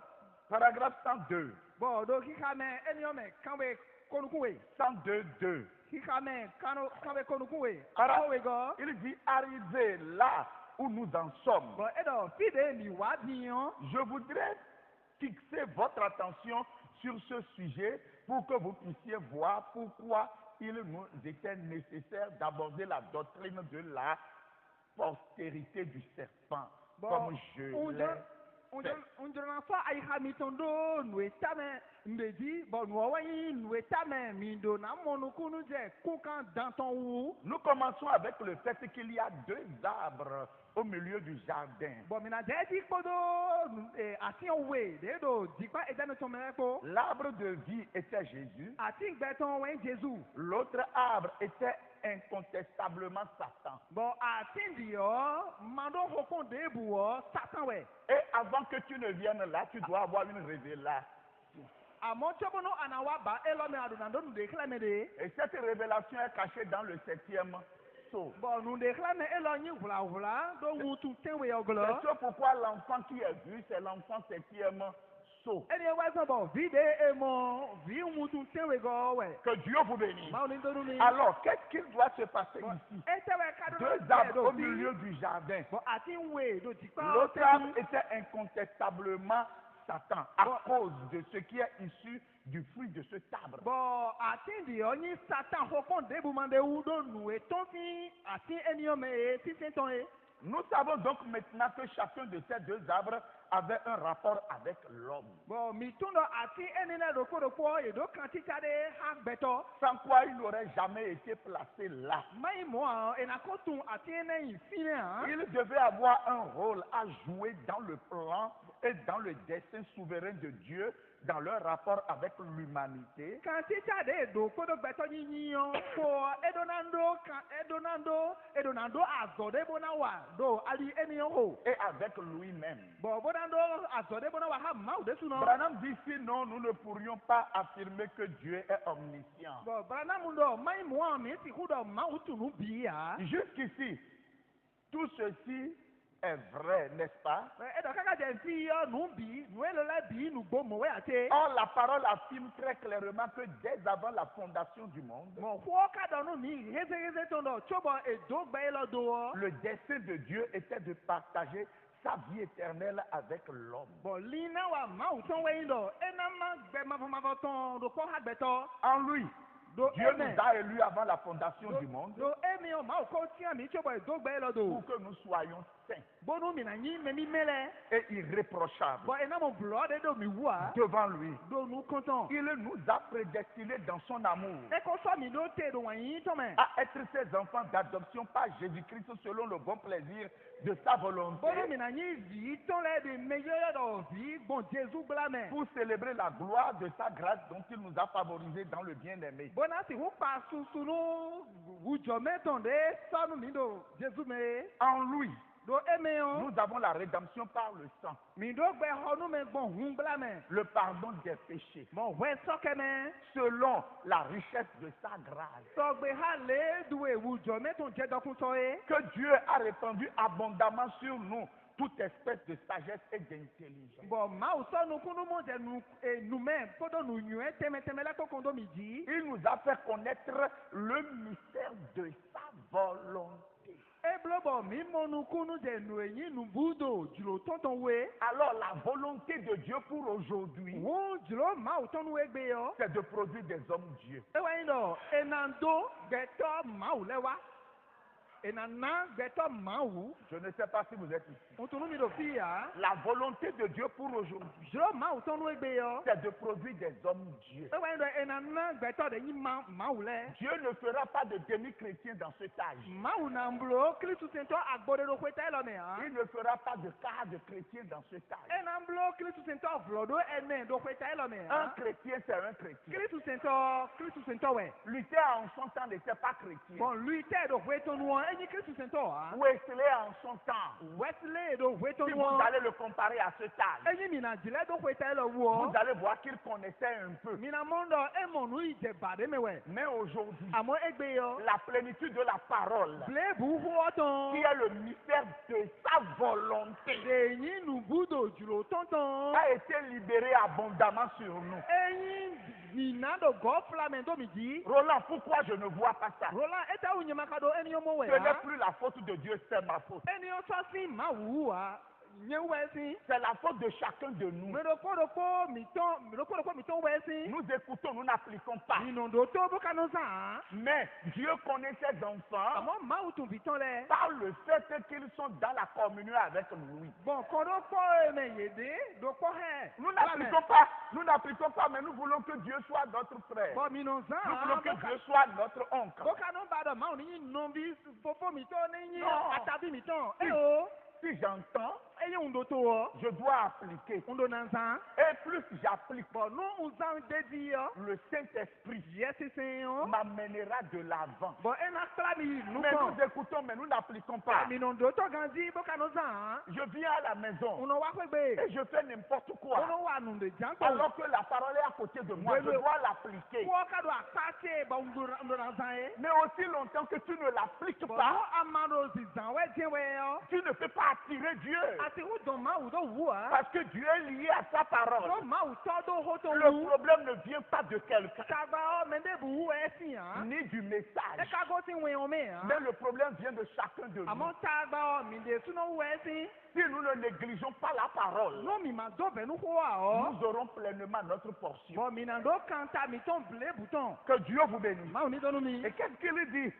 paragraphe 102, Bɔn do kika me eni yɔ me kanwe konukun we. 102, 2. Kika me kanwe konukun we. Ara- Akɔ we gɔ. Il dit, arrivé là où nous en sommes, Bɔn eɖɔ fi de mi wa di yɔ. je voudrais fixer votre attention sur ce sujet pour que vous puissiez voir pourquoi il nous était nécessaire d'aborder la doctrine de la postérité du serpent, comme je l'ai fait. Undrɔnafɔ ayihamitɔn do nu etame mbedzi bɔn nuwɔwɔ yi nu etame mi do na mɔnukunu jɛ kukan dantɔn wu. Nous commençons avec le fait qu'il y a deux arbres au milieu du jardin. Bɔn mina jɛ ti kpodo asiyan we de do dikpa edanitɔn mɛ kpo. L'arbre de vie était Jésus, Ati gbɛtɔn wɛn Jesu. l'autre arbre était incontestablement Satan. Bɔn ati di yɔ mado hokun de bu wɔ satan wɛ. Et avant que tu ne viennes là, tu dois avoir une révélation. Àmọ́ tsɔbɔnɔ anawa ba elɔmi adonado nu de xlẽ me de. Et cette révélation est cachée dans le 7e sceau. Bɔn nu de xlẽ me elɔ nyi wlawla do ŋutu tewe C'est ɔglɔ. ce pourquoi l'enfant qui est vu, c'est l'enfant 7e sceau. Ẹni ẹ wá sọ bọ̀ vi de emọ vi ŋutu tewe gɔ wɛ. Que Dieu vous bénisse. Báwo ni donu mi? Alors, qu'est-ce qu'il doit se passer ici? Ẹ tẹ́wẹ̀ ká Deux arbres au milieu du jardin. Bɔn àti ń wé do jìkpá L'autre arbre était incontestablement Satan à cause de ce qui est issu du fruit de cet arbre. Bɔn àti ń di ɔnyi satan xɔkɔn debumandewu do nu etɔn fi àti ènìyàn mɛ ye sísè tɔn ye. Nous savons donc maintenant que chacun de ces deux arbres avait un rapport avec l'homme. Bɔn mi tún dɔ àti ènìyàn ɖokòɖokò èdò kan títà de ha gbɛtɔ. Sans quoi il n'aurait jamais été placé là. Mayi mɔ hàn ènàkó tún àti ènìyàn fi ne hàn. Il devait avoir un rôle à jouer dans le plan et dans le dessein souverain de Dieu dans leur rapport avec l'humanité. Kan títà de èdò kódó gbɛtɔ yíyí yàn kó edonando azɔ de bona wa do ali ènìyàn o. Et avec lui-même. Bɔn bonando azɔ de bona wa ha mawu de sunɔ. Branham dit sinon nous ne pourrions pas affirmer que Dieu est omniscient. Bɔn Branamu dɔ mayi mɔ hàn mi ti kú dɔ mawu tunu bi ya. Jusqu'ici, tout ceci est vrai, n'est-ce pas? Edɔ kaka jɛ nfi yɔ nu bi nu elo lɛ bi nu gbɔ mɔ wɛ ate. Or, la parole affirme très clairement que dès avant la fondation du monde, Mɔ fɔ ka dɔ nu mi hezeheze tɔn dɔ tso bɔ edo gbɛ lɔ do wɔ. le dessein de Dieu était de partager sa vie éternelle avec l'homme. Bon, lina wa mawu tɔn wɛyin dɔ, enama gbɛ mafɔmafɔ tɔn do kɔ ha gbɛtɔ. En lui, Do Dieu eme. nous a élus avant la fondation du monde Do emi o mawu kɔ tia mi tso bɔ do gbɛ lɔ do. pour que nous soyons saints Bonu mina nyi mɛmi mɛlɛ. et irréprochables Bon, enamo blɔ de do mi wua. devant lui. Do nu kɔntɔn. Il nous a prédestinés dans son amour Eko sɔ mi do te do wanyi tɔmɛ. à être ses enfants d'adoption par Jésus-Christ selon le bon plaisir de sa volonté Bonu mina nyi vi tɔn lɛ de meyɔyɔ dɔ vi gbɔn Jésus bla mɛ. pour célébrer la gloire de sa grâce dont il nous a favorisés dans le bien-aimé. Bona si wo pa susunu wujɔmɛ tɔn de sɔnu mi do Jésus mɛ. En lui, Do eme o. nous avons la rédemption par le sang, Mi do gbɛ xɔnu mɛ gbɔn hun bla mɛ. le pardon des péchés, Mɔ wɛ sɔkɛ mɛ. selon la richesse de sa grâce, Sɔgbe ha le duwe wujɔmɛ tɔn jɛ dɔkun sɔ ye. que Dieu a répandu abondamment sur nous toute espèce de sagesse et d'intelligence. Bɔn maaw sɔnu kunu mo jɛ nu numɛ kodo nu nyuɛ tɛmɛtɛmɛ la koko do mi dzi. Il nous a fait connaître le mystère de sa volonté. Eblo bɔ mi mɔnu kunu jɛ nu eyi nu budo dzro tɔntɔn we. Alors la volonté de Dieu pour aujourd'hui, Wo dzro maaw tɔnu we gbe yɔ. c'est de produire des hommes Dieu. Ewa yi dɔ enando gbɛtɔ maaw lɛ wa. Enana gbɛtɔ maaw. Je ne sais pas si vous êtes ici. Ntunu mi do fi ya. La volonté de Dieu pour aujourd'hui, Dzro maaw tɔnu we gbe yɔ. c'est de produire des hommes Dieu. Ewa yi dɔ enana gbɛtɔ de yi maaw lɛ. Dieu ne fera pas de demi-chrétiens dans cet âge. Maaw na bulo Kristu sentɔ agbɔde do koe ta yi lɔ mɛ ha. Il ne fera pas de cas de chrétiens dans cet âge. Ena bulo Kristu sentɔ vlɔ do ene do koe ta yi lɔ mɛ Un ha. chrétien, c'est un chrétien. Kristu sentɔ wɛ. Luther en son temps n'était pas chrétien. Bon lui tɛ do koe tɔnu wɔn enyi Kristu sentɔ ha. Wesley en son temps, Wesley do koe si tɔnu vous wɔn. allez le comparer à cet âge, Enyi mina jilɛ do koe ta yi lɔ vous wɔ. allez voir qu'il connaissait un peu. Mina mɔndɔ emɔnu yi jɛ ba de mɛ wɛ. Mais aujourd'hui, Àmọ́ egbe yɔ. la plénitude de la parole, Bilebu wɔ qui tɔn. est le mystère de sa volonté, Enyi nubudo dzro tɔntɔn. a été libérée abondamment sur nous. Enyi mina do gɔ fila mɛ do mi dzi. Roland, pourquoi je ne vois pas ça? Roland eta wu nyemaka do eniyan mo Ce wɛ n'est ha. plus la faute de Dieu, c'est ma faute. Eniyan sɔsi ma wu wa. Nye wɛ si. C'est la faute de chacun de nous. Midokpodokpo mitɔn wɛ si. Nous écoutons, nous n'appliquons pas. Inodo to bo kanu zan. Mais Dieu connaît ses enfants Àmọ́ maaw tun bi tɔn lɛ. par le fait qu'ils sont dans la communion avec lui. Bɔn kɔdɔ kpɔ ɛmɛ yede do kpɔ hɛ. Nous n'appliquons pas, mais nous voulons que Dieu soit notre frère. Bɔn minnu Nous voulons zan. que Dieu soit notre oncle. Bo kanu ba dɔ maaw ni nɔbi fofo mi tɔn ni Non. atabi mi tɔn. Eyo. Si j'entends, Eye ŋdo to wɔ. je dois appliquer. Ŋdo na zan. Et plus j'applique, Bɔn nu nzan dedi yɔ. le Saint-Esprit Yɛ sisen yɔ. m'amènera de l'avant. Bɔn ena kila mi nu Mais kɔn. nous écoutons, mais nous n'appliquons pas. Minnu do tɔ ganzi bo kanu zan. Je viens à la maison Ŋdo wa kpe gbe. et je fais n'importe quoi. Ŋdo wa nu de jan kpɔ. Alors que la parole est à côté de moi, je dois l'appliquer. Wɔ ka do akpase bɔn ŋdo na zan ye. Mais aussi longtemps que tu ne l'appliques Bɔn pas, nu amado si zan wɛ diɛ wɛ yɔ. tu ne peux pas attirer Dieu. Ati wo dɔn maaw do wu wa. Parce que Dieu est lié à sa parole. Tó maaw tɔ do ho to Le wu. problème ne vient pas de quelqu'un, Tagba ɔ mɛnde bu wu ɛsi hàn. ni du message. Ɛ ka go ti wɛn o mɛ Mais hàn. le problème vient de chacun de nous. Àmọ́ tagba ɔ mi de sunu wu ɛsi. Si nous ne négligeons pas la parole, N'o mi ma do bɛ nu ko wa ɔ. nous aurons pleinement notre portion. Bɔn mina do kan ta mi tɔn bile butɔn. Que Dieu vous bénisse. Maaw ni dɔnnu mi. Et qu'est-ce qu'il dit?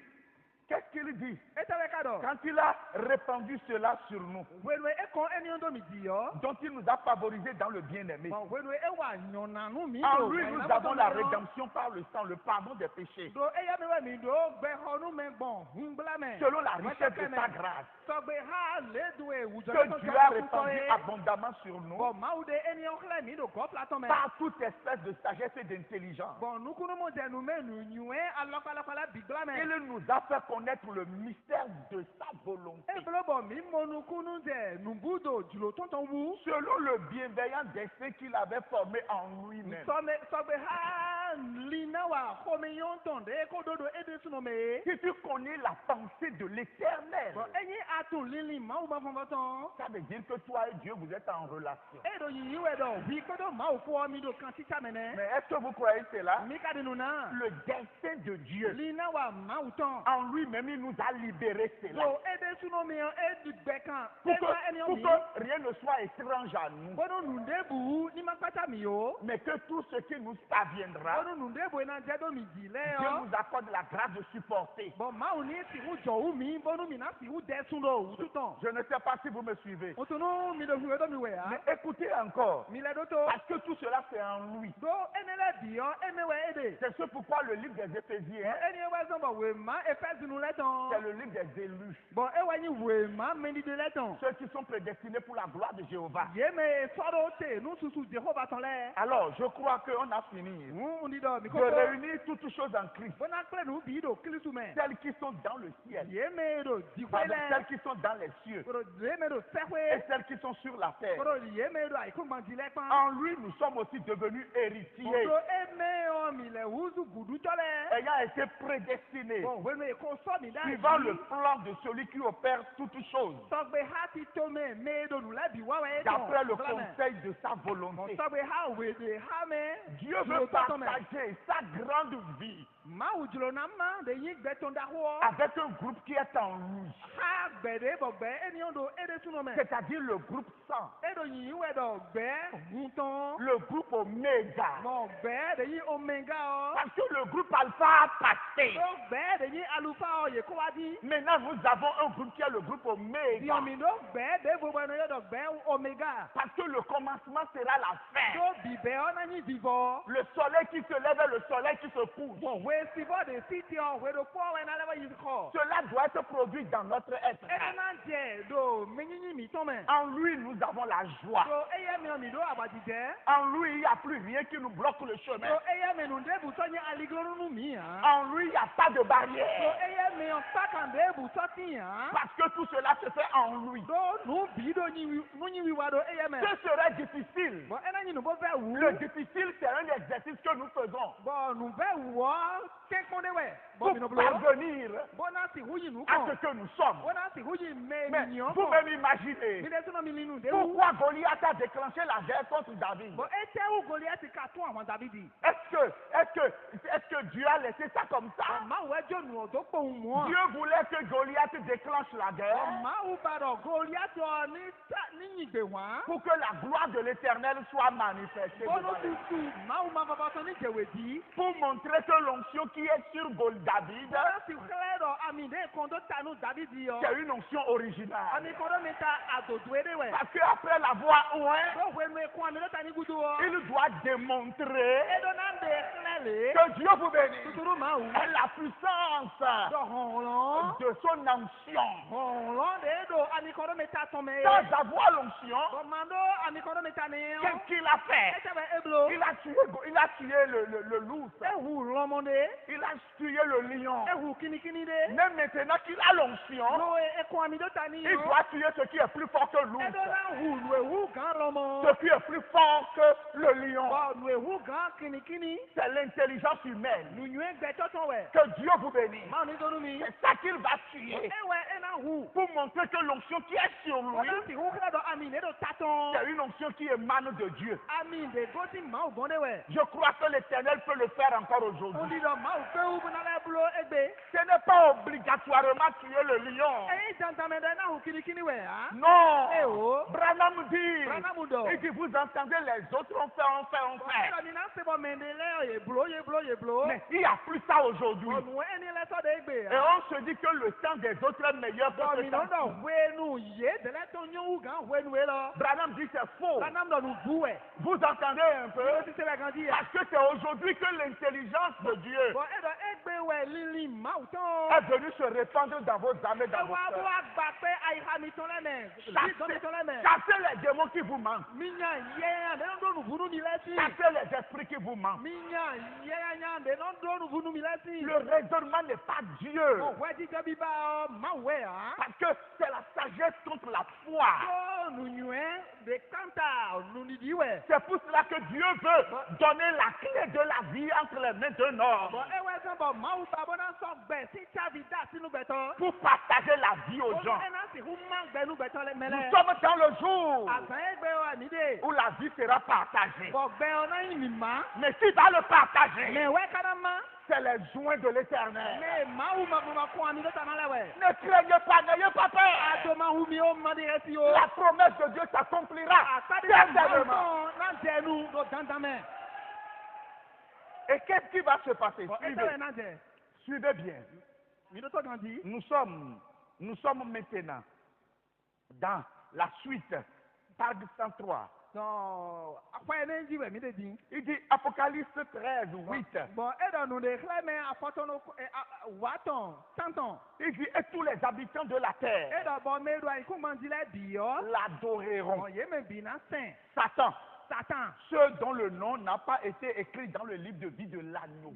Qu'est-ce qu'il dit? E tɛ bɛ ka dɔn. Quand il a répandu cela sur nous, Wele e kɔn eniyan do mi di yɔ. dont il nous a favorisés dans le bien-aimé. Bɔn wele e wa ɲɔnanu mi En do. lui, nous avons la rédemption par le sang, le pardon des péchés, Do eya mi wɛ mi do gbɛ xɔnu mɛ gbɔn hungbla mɛ. selon la richesse de sa grâce, Sɔgbe ha le do ewujɔ que Dieu a répandu abondamment sur nous, Bɔn maaw de eniyan xlɛ mi do gɔ fila tɔn mɛ. par toute espèce de sagesse et d'intelligence. Bɔn nukunu mo jɛ nu mɛ nu nyuɛ alɔkɔlɔkɔlɔ bigla mɛ. Il nous a fait connaître le mystère de sa volonté, E bolo bɔ mi mɔ nukunu jɛ nubudo julo tɔntɔn wu. selon le bienveillant dessein qu'il avait formé en lui-même. Sɔgbe ha lina wa komeyon tonde kododo ede sunome. Si tu connais la pensée de l'Éternel, Bon, enyi atun lili ma ou ma fonfoton. ça veut dire que toi et Dieu, vous êtes en relation. Edo yi wedo, wi kodo ma ou fo mi do kanti chamene. Mais est-ce que vous croyez cela? Mi kadinuna. Le destin de Dieu, Lina wa ma ou ton. en lui-même, il nous a libérés cela. So ede sunome edu bekan. Pour Ema eni que, omi. rien ne soit étrange à nous, Bono nunde bu ni makpata mi yo. mais que tout ce qui nous parviendra, Bono nunde bu ena jedo mi jile Dieu yo. nous accorde la grâce de supporter. Bon ma ou ni si hu jo u mi, bono mi na si hu de sundo u tuton. Je ne sais pas si vous me suivez. Otunu mi do hu edo mi we ha. Mais écoutez encore, Mi le do to. parce que tout cela c'est en lui. Do enele bi yo, emewe ede. C'est ce pourquoi le livre des Éphésiens, Eni ewe zombo we ma efes nu le ton. c'est le livre des élus, Bon ewe ni we ma mendi de le ton. ceux qui sont prédestinés pour la gloire de Jéhovah. Ye me soro te nu susu Jehova ton le. Alors, je crois qu'on a fini Undi do mi de koko. réunir toutes choses en Christ, Bona kle nu bi do kristu me. celles qui sont dans le ciel, Ye me do pardon, dikwele. celles qui sont dans les cieux Koro ye me do et sehwe. celles qui sont sur la terre. Koro ye me do ai kumba dile pan. En lui, nous sommes aussi devenus héritiers, Odo eme o mi le uzu gudu tole. ayant été prédestinés, Bon we me ko so mi da. suivant le plan de celui qui opère toutes choses, Sogbe hati tome me do nu la bi wa we. d'après le conseil de sa volonté. Sogbe ha we de ha me. Dieu veut partager sa grande vie Ma ujulo na ma de yin gbe ton da ho. avec un groupe qui est en lui, Ha gbede bo gbe eni ondo ede suno me. c'est-à-dire le groupe 100, Edo yin we do gbe guton. le groupe Oméga. Mo gbe de yin omega o. Parce que le groupe Alpha a passé. Do gbe de yin alufa o ye ko wa di. Maintenant, nous avons un groupe qui est le groupe Di Oméga. omi do gbe de bo bo no yo do gbe omega. Parce que le commencement sera la fin. Do bibe o na yin vivo. Le soleil qui se lève et le soleil qui se couche. Bon we si bo de city o we do po we na lewa yin ko. Cela doit être produit dans notre être. Edo na je do menyin mi to me. En lui, nous avons la joie. So eye mi o mi do abadi je. En lui, il n'y a plus rien qui nous bloque le So chemin. eye mi nu de bu so yin aligloro nu mi ha. En lui, il n'y a pas de So barrière. eye mi o sakande bu so ti ha. Parce que tout cela se fait en lui. Do nu bi do yin wiwa do eye me. Ce serait difficile. Bon ena yin nu bo fe wu. Le difficile, c'est un exercice que nous faisons Bon nu be wo ke konde we. Bon pour mi no blo. parvenir Bon na si hu yin nu à ko. ce que nous sommes. Bon na si hu yin me Mais mi nyon vous ko. même imaginez Mi de suno mi linu de wu. pourquoi Goliath a déclenché la guerre contre David. Bon e te wu Goliath ka tun àwọn Davidi. Est-ce que Dieu a laissé ça comme ça? Ma wo ejo nu o do po un mo. Dieu voulait que Goliath déclenche la guerre Ma wu ba do Goliath o ni yin gbe wa. pour que la gloire de l'Éternel soit manifestée. Bon devant no les- tutu ma wu ma baba so ni jewe di. Pour montrer que l'onction qui est sur David, Bon na si khle do ami de kondo tanu Davidi yo. c'est une onction originale. Ami kondo mi ta adodo ede we. Parce qu'après l'avoir oint, Do we me ko ami do tani gudu o. il doit démontrer Edo na de khle le. que Dieu vous bénit. Tuturu ma wu. Et la puissance Do honlon. de son onction. Honlon de do ami kondo mi ta ton me. Sans avoir l'onction, Bon mando ami kondo mi ta ne yo. qu'est-ce qu'il a fait? Ete we eblo. Il a tué le loup. Ewu lomonde. Il a tué le lion. Ewu kinikini de. Mais maintenant qu'il a l'onction, Lo e ko ami do tani il yo. doit tuer ce qui est plus fort que l'ours. Edo na wu lu ewu gan lomo. Ce qui est plus fort que le lion. Bon lu ewu gan kinikini. C'est l'intelligence humaine. Nu nyu gbe toton we. Que Dieu vous bénisse. Ma ni do nu mi. C'est ça qu'il va tuer. Ewe ena wu. Pour montrer que l'onction qui est sur lui, Ona si wu kla do ami ne do taton. c'est une onction qui émane de Dieu. Ami de goti ma u bonde we. Je crois que l'Éternel peut le faire encore On aujourd'hui. dit do ma u fe u na le blo egbe. Ce n'est pas obligatoirement tuer le lion. E jantame de na hu kinikini we ha. Non. Eh oh. Branham dit. Branham do. Et que vous entendez les autres ont fait. Ela ni na se bo mendele ye blo ye blo. Mais il n'y a plus ça aujourd'hui. Onu eni le so de egbe Et ha. on se dit que le temps des autres est meilleur que Do ce mi no do temps. wenu ye de le to nyu wu gan wenu we lo. Branham dit c'est faux. Branham do nu bu we. Vous entendez un peu? Yo ti se la grandi ya. Parce que c'est aujourd'hui que l'intelligence de Dieu Bon edo egbe we lili ma u ton. est venue se répandre dans vos âmes et dans vos Ewa cœurs. wa gba pe aiha mi ton le me. Li don mi ton le me. Chassez les démons qui vous manquent. Minya ye ade ndo nu bunu ni leti. Chassez les esprits qui vous manquent. Minya Le raisonnement n'est pas Dieu. Parce Parce que c'est la sagesse contre la foi. C'est pour cela que Dieu veut donner la clé de la vie entre les mains d'un homme. Pour partager la vie aux gens. Nous sommes dans le jour où la vie sera partagée. Mais qui va le partager? C'est les joints de l'Éternel. Ne craignez pas, n'ayez pas peur. La promesse de Dieu s'accomplira certainement. Et qu'est-ce qui va se passer? Suivez bien. Nous sommes maintenant dans la suite, page 103. Il dit Apocalypse 13, 8. Il dit et tous les habitants de la terre l'adoreront. Satan, ceux dont le nom n'a pas été écrit dans le livre de vie de l'agneau.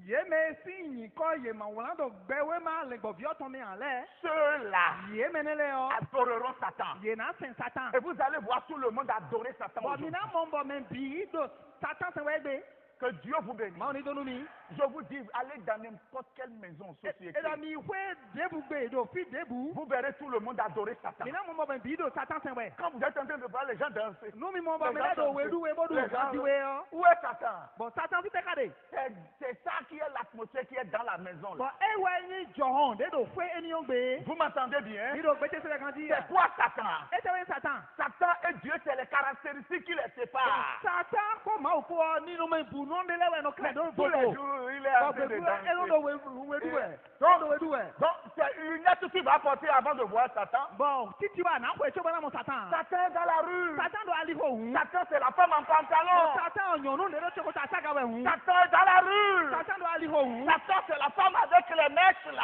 Ceux-là adoreront Satan. Et vous allez voir tout le monde adorer Satan aujourd'hui. Que Dieu vous bénisse. Je vous dis, allez dans n'importe quelle maison, société. Vous verrez tout le monde adorer Satan. Quand vous êtes en train de voir les gens danser, où est Satan? C'est ça qui est l'atmosphère qui est dans la maison. Là. Vous m'entendez bien? C'est quoi Satan? Satan et Dieu, c'est les caractéristiques qui les séparent. Tous les jours, il est en train de danser. Donc, c'est une lunette qui va porter avant de voir Satan. Satan est dans la rue. Satan, c'est la femme en pantalon. Satan est dans la rue. Satan, c'est la femme avec les mèches là.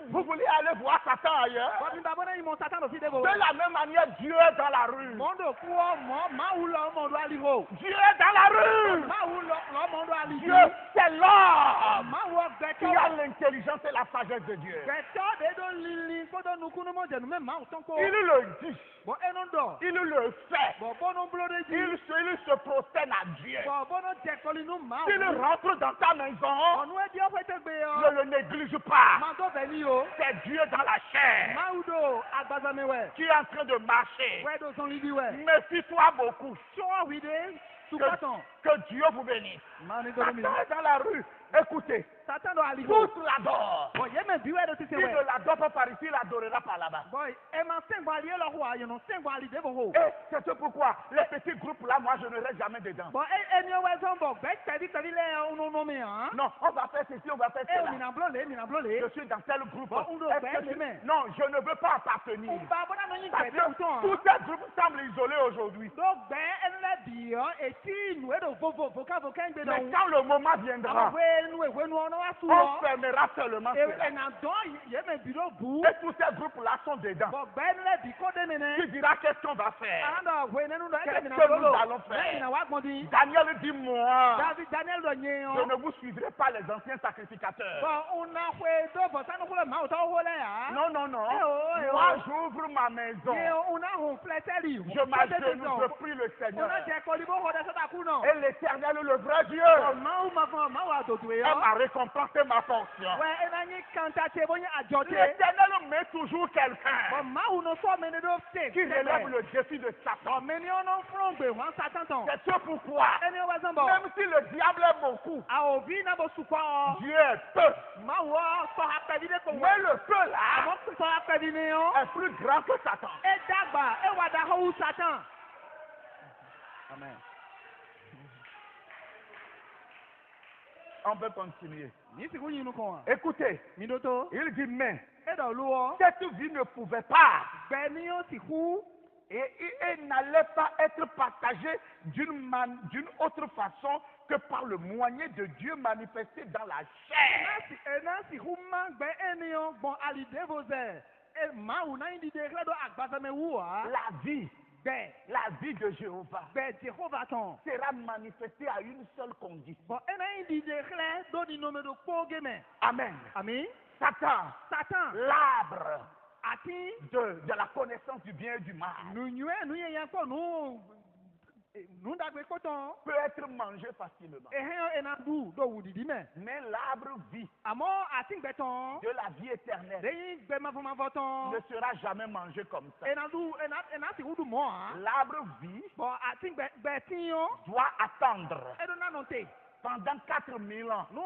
Vous voulez aller voir Satan ailleurs? De la même manière, Dieu est dans la rue. Dieu est dans la rue. Dieu, c'est l'homme qui a l'intelligence et la sagesse de Dieu. Il le dit. Il le fait. Il se prosterne à Dieu. S'il rentre dans ta maison, ne le néglige pas. C'est Dieu dans la chair qui est en train de marcher. Méfie-toi beaucoup. Que Dieu vous bénisse. Satan est dans la rue. Écoutez, tous l'adorent. S'il ne l'adore pas par ici, il l'adorera par là-bas. Et c'est pourquoi les petits groupes là, moi je ne reste jamais dedans. Non, on va faire ceci, on va faire cela. Je suis dans tel groupe. Non, je ne veux pas appartenir. Parce que tous ces groupes semblent isolés aujourd'hui. Mais quand le moment viendra, on fermera seulement cela. Et tous ces groupes-là sont dedans. Tu diras qu'est-ce qu'on va faire? Qu'est-ce que nous allons faire? Daniel dit moi, je ne vous suivrai pas les anciens sacrificateurs. Non, non, non. Moi j'ouvre ma maison. Je m'agenouille, je prie le Seigneur. Et l'Éternel, le vrai Dieu, est ma récompense et ma fonction. L'Éternel met toujours quelqu'un qui relève le défi de Satan. C'est ce pourquoi, même si le diable est beaucoup, Dieu est peu. Mais le peu là est plus grand que Satan. Amen. On peut continuer. Écoutez, il dit mais cette vie ne pouvait pas et n'allait pas être partagée d'une autre façon que par le moyen de Dieu manifesté dans la chair. La vie gbɛ la vie de Jéhovah gbɛ Jehova tɔn. sera manifestée à une seule condition. Bɔn ena yi didi xlẽ do di nome do kpɔ gɛmɛ. Amen. Ami. Satan, Satan. l'arbre Ati. de la connaissance du bien et du mal, Nu nyuie nu ye yan kpɔ nu dagbe kpɔtɔn. peut être mangé facilement. Ehɛn ena du do wu didi mɛ. Mais l'arbre vie Àmọ́ ati gbɛtɔn. de la vie éternelle Leyi gbɛmafɔmafɔ tɔn. ne sera jamais mangé comme ça. Ena ti wudu mɔ hã. L'arbre vie Bɔn ati gbɛtiyan. doit attendre Eɖo nanu te. pendant 4000 ans Nu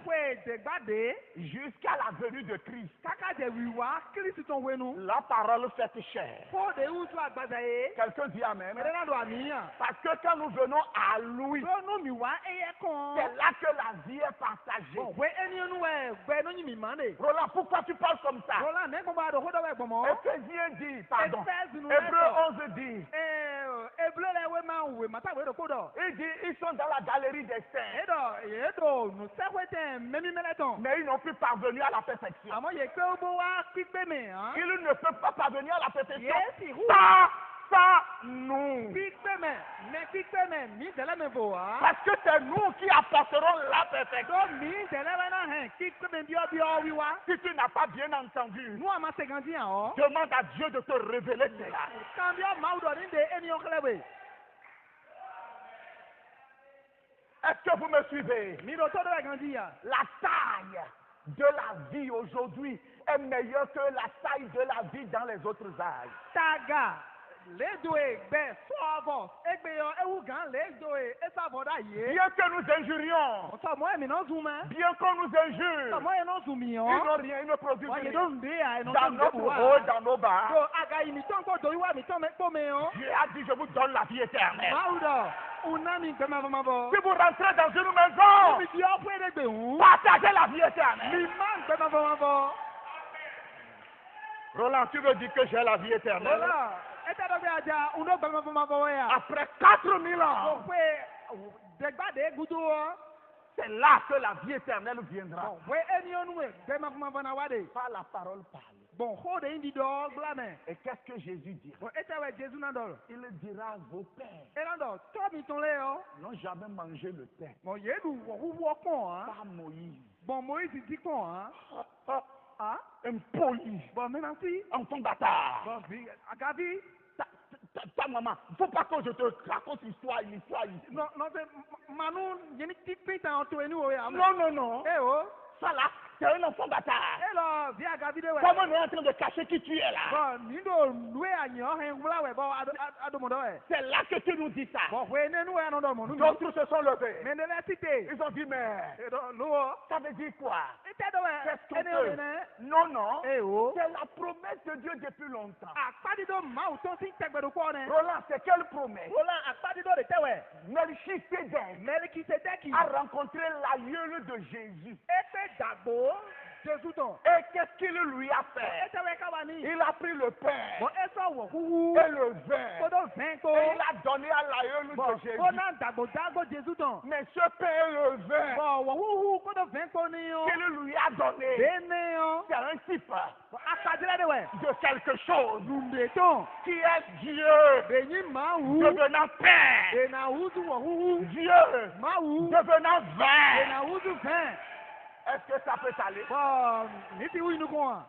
ƒe degbade. jusqu'à la venue de Christ. Kaka de wiwa Kristu tɔn wenu. La parole fait chair. Fo de wusu agbaza ye. Quelqu'un dit Amen. Mɛ ɖe na do amiyan. Parce que quand nous venons à lui, Do nu mi wa eye kɔn. c'est là que la vie est partagée. Bɔn we eniyan nu wɛ gbɛ nu nyi mi ma de. Roland, pourquoi tu parles comme ça? Roland ne gbɔnba do ko dɔ wɛ gbɔmɔ. Éphésiens dit, pardon. Éphèse nous Hébreu répond. 11 dit, Ebile lɛ we ma we mata we do ko dɔ. il dit, ils sont dans la galerie des saints, Edo nu sɛkoe tɛ mɛmi mɛlɛ tɔn. mais ils n'ont plus parvenu à la perfection. Àmọ́ yẹ pé ó bó wá pípé mi hàn. Ils ne peuvent pas parvenir à la perfection Yéésì hu sans nous. pípé mẹ pípé mẹ mi tẹ̀lé mi bò wá. Parce que c'est nous qui apporterons la perfection. Tó mi tẹ̀lé wẹ́ náà hẹ̀ pípé mi bíọ́ wíwá. Si tu n'as pas bien entendu, Nú àmà sẹ̀gàndì hàn ọ́. demande à Dieu de te révéler cela. Kàn bí ọ́ máa dọ̀ ní de ènìyàn kílẹ̀ wẹ̀. Est-ce que vous me suivez? Mi lò tó dọ̀ ẹ̀gàndì yà. La taille de la vie aujourd'hui est meilleure que la taille de la vie dans les autres âges. Tàgà lédoe gbẹ sọ́ọ̀bọ̀ égbéyọ̀ ewu gan lédoe ésàbọ̀dá yé. Bien que nous injurions, Ọ̀tọ̀ mọ́ ẹ̀mí náà zoom mẹ́. bien qu'on nous injure, Ọ̀tọ̀ mọ́ ẹ̀ náà zoom mi ils hàn. n'ont rien, ils ne produisent Wọ́n yẹ rien. tó ń dé à ẹ̀nà tó Dans ń dé notre bù wá. haut, dans nos bas, So aga yi mi tɔn kɔ do yi wa mi tɔn mɛ kpɔ mi o. Dieu a dit, je vous donne la vie éternelle. Mawu dɔ una mi gbɛmafɔmafɔ. Si vous rentrez dans une Mi maison, di ɔƒe de gbe ŋu. partagez la vie éternelle. Mi ma gbɛmafɔmafɔ. Roland, tu veux dire que j'ai la vie éternelle? Lɔlɔ ete dɔ bi adza uno gbɛmafɔmafɔ wɔ ya. Après 4000 ans, O ƒe degba de gudu wɔ. c'est là que la vie éternelle viendra. Bɔn ƒe eniyan nu gbɛmafɔmafɔ na wa de. Par la parole parlée. Bɔn xɔ de yi di dɔ gbla mɛ. Et qu'est-ce que Jésus dit? Bɔn ete wɛ Jesu na dɔ. Il dira à vos pères, Ena dɔ tɔ mi tɔn le yɔ. n'ont jamais mangé le pain. Bɔn yedu wɔwuwɔ kpɔn Pas Moïse. Bɔn Moïse di kpɔn Ah, impoli. Bɔn mena si. Enfant bâtard. Bɔn bi agavi. Ta maman, il ne faut pas que je te raconte l'histoire ici. Non, c'est Manu, il y a une petite pinte en tout et nous. Non, non. Eh oh. Ça là, c'est un enfant bâtard. Eh là, viens à Gavi de ouais. Comment on est en train de cacher qui tu es là? Bon, nous devons louer à Nyon, hein, voilà, ouais, bon, à demander, ouais. C'est là que tu nous dis ça. Bon, ouais, nous, à non, nous. D'autres se sont levés. Mais de la cité. Ils ont dit, mais L'eau. ça veut dire quoi? Et t'es de ouais. Qu'est-ce qu'on peut? Non, non. Eh oh. C'est la promesse de Dieu depuis longtemps. Ah, pas du tout, ma ou ton si t'es de quoi, hein? Roland, c'est quelle promesse? Roland, ah, pas du tout, de t'es ouais. Melchisedec Melchisedec a rencontré l'aïeul de Jésus. Et c'est d'abord Jésus ton. Et qu'est-ce qu'il lui a Et fait? t'es ouais, Kawani. Il a pris le pain Bon, et ça, wouhou. et le vin. Kodo 20 Et ko. il a donné à l'aïeul Bon, de Jésus. on a dago Jésus ton. Mais ce pain et le vin Bon, wouhou, kodo 20 ko ni yo. qu'il lui a donné, Bene yo. c'est un type Akadile de ouais. de quelque chose Numbe ton. qui est Dieu Benyi ma wu. devenant pain. E na wuzu wouhou. Dieu Ma wu. devenant E vin. na wuzu 20. Est-ce que ça peut aller? Bon, ni ti wu nu ko an.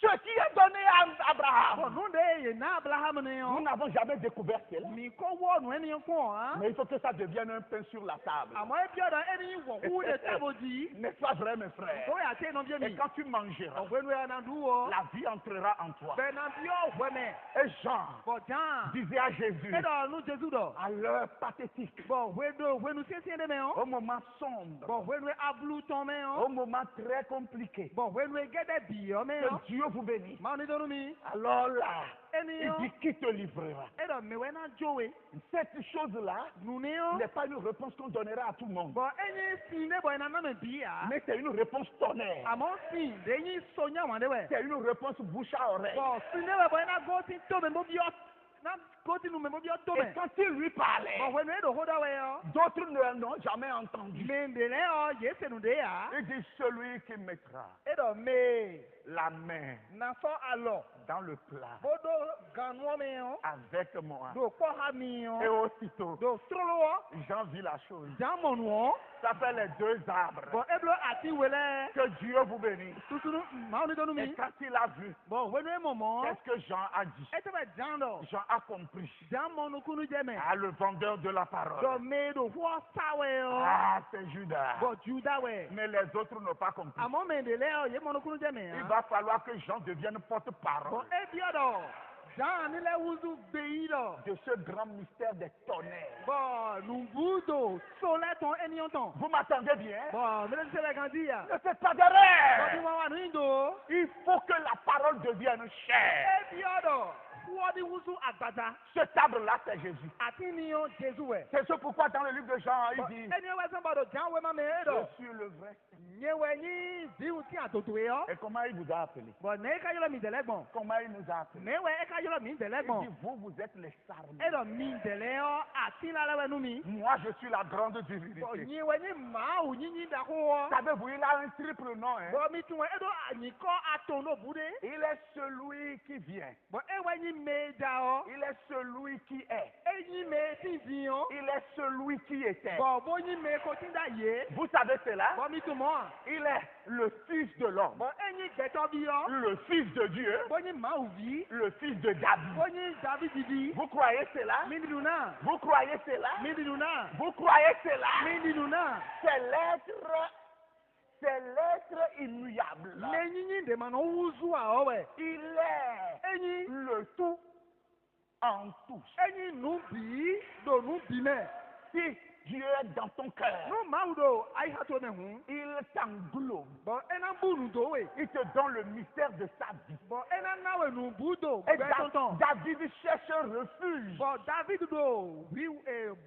Ce qui est donné à Bon, Abraham, nous de ye na Abraham ne nous yo. n'avons jamais découvert cela. Mi ko wo nu eni ko an. Mais il faut que ça devienne un pain sur la table. Amo e bio da eni wouhou de tabo di. N'est-ce pas vrai, mes frères? Ko ya te no bien Et mi. quand tu mangeras, O gwenu ya na duwo. la vie entrera en toi. Ben na bio weme. Et Jean Bon, Jean. disait à Jésus, E do nu Jésus do. à l'heure pathétique, Bon, wenu sesien de me yo. au moment sombre, Bon, wenu ablu ton me yo. au moment très compliqué, Bon, wenu gede bi yo me que yo. Dieu vous bénisse. Ma ni do mi. Alors là, Eni il yo. dit qui te livrera. E do me wena jowe. Cette chose-là Nu ne yo. n'est pas une réponse qu'on donnera à tout le monde, Bon, eni si ne boy na na me bi ya. mais c'est une réponse tonnerre. Amo si de yin sonya wan de we. C'est une réponse bouche à oreille. Bon, si ne we boy na go ti to me mo bi yo. na koti nu memo bi o to Et me. quand il lui parlait, Bon we no do hoda we yo. d'autres ne l'ont jamais entendu. Me ndele o ye se nu de ya. Il dit celui qui mettra E do me la main na so alo. dans le plat Bodo ganwo me yo. avec moi. Do ko ha mi yo. Et aussitôt, Do strolo o. Jean vit la chose. Jamon wo. Ça fait les deux arbres. Bon eblo ati wele. Que Dieu vous bénisse. Tutunu ma oni do nu Et mi. quand il a vu, Bon we no momo. qu'est-ce que Jean a dit? E te be jando. Jean a compris. Jamon nu kunu je me. Ah, le vendeur de la Do parole. me do ho sawe yo. Ah, c'est Judas. Bon Juda we. Mais les autres n'ont pas compris. Amo me ndele o ye mo nu kunu je me. Il va falloir que Jean devienne Bon porte-parole ebi odo. Jean ni le wuzu beyi do. de ce grand mystère des tonnerres. Bon numbudo sole ton enion ton. Vous m'attendez bien? Bon me le se le gandi ya. Ne faites pas Bon di d'erreur. wa wa nu indo. Il faut que la parole devienne chère. Ebi odo. Wo di wuzu agbada. Cet arbre-là, c'est Jésus. Ati ni yo Jesu we. C'est ce pourquoi dans le livre de Jean, il Bon dit, eni we san bodo Jean we ma me edo. je suis le vrai. Nyewe ni di uti atoto yo. Et comment il vous a appelé? Bon ne ka yolo mi dele gbon. Comment il nous a appelé? Ne we e ka yolo mi dele Il gbon. dit, vous êtes les sarmes. Edo mi dele yo ati la le we nu mi. Moi, je suis la grande Bon divinité. nyewe ni ma o nyinyi da ko wo. Savez-vous, il a un triple nom. Hein? Bon mi tun we edo anyiko atono bude. Il est celui qui vient. Bon ewe ni meja o. Il est celui qui est. Eyi me ti vi o. Il est celui qui était. Bon bo ni me ko ti da ye. Vous savez cela? Bon mi tun mo. Il est le fils de l'homme, Bon eyi gbeto bi o. le fils de Dieu, Bon ni ma o vi. le fils de David. Bon ni David vi. Vous croyez cela? Mi di luna. Vous croyez cela? Mi di luna. Vous croyez cela? Mi di luna. C'est l'être immuable. Le nyinyi de ma no wuzu a o we. Il est Eyi le tout en tous. eyi nu bi do nu bi me. Si Dieu est dans ton cœur, Nu ma u do ai ha to me hu. il t'englobe. Bon ena bu nu do we. Il te donne le mystère de sa vie. Bon ena na we nu bu do. Et Gbe tonton. David cherche un refuge. Bon David do bi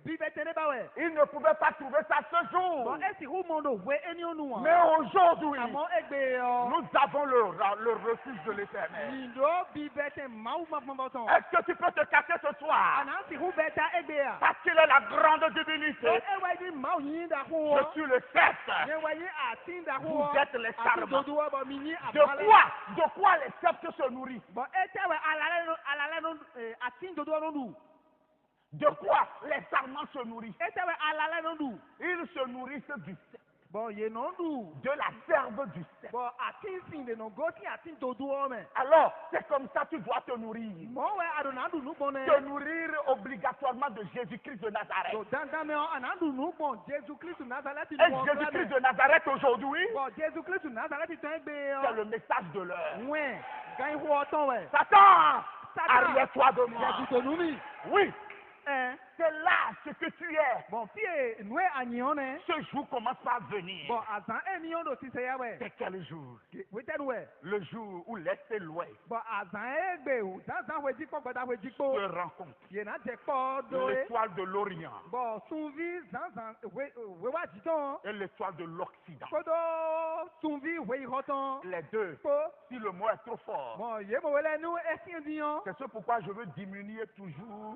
bi betere ba we. Il ne pouvait pas trouver ça ce jour. Bon esi hu mo do we eni onu wa. Mais aujourd'hui, Amo egbe yo. nous avons le refuge de l'éternel. Ni do bi bete ma u ma ma ton. Est-ce que tu peux te cacher ce soir? Ana si hu beta egbe ya. Parce qu'il est la grande divinité. Bon ewe ni ma u yin da ko. Je suis le chef. Ye we yi atin da ko. Vous êtes les Ati sarments. do do ba mi ni De abale. quoi les sceptres se nourrissent? Bon etewe alale no atin do do no du. De quoi les sarments se nourrissent? Etewe alale no du. Ils se nourrissent du cep, Bon ye no du. de la serve du cep. Bon atin sin de no go ti atin do do o me. Alors, c'est comme ça que tu dois te nourrir. Mo we adona du nu bon ne. Te nourrir obligatoirement de Jésus-Christ de Nazareth. Do dandan me o anadu nu bon Jésus Christ Nazareth Et Jésus-Christ de Nazareth aujourd'hui, Bon Jésus Christ Nazareth ton egbe c'est o. le message de l'heure. Ouais. Gan ho ton we. Satan, Satan. arrière-toi de moi. Jésus to nu mi. Oui, Eh. c'est là ce que tu es. Bon fie noe anyon ne. Ce jour commence par venir. Bon azan enion do si se ya we. C'est quel jour? We ten we. Le jour où l'Est et l'Ouest Bon azan egbe o. Dan we jikpo gbada we jikpo. se rencontrent. Ye na je po do e. L'étoile de l'Orient Bon sunvi zan we wa jiton. et l'étoile de l'Occident. Kodo sunvi we hoton. Les deux, Ko. si le mot est trop fort, Bon ye mo wele nu esin dion. c'est ce pourquoi je veux diminuer toujours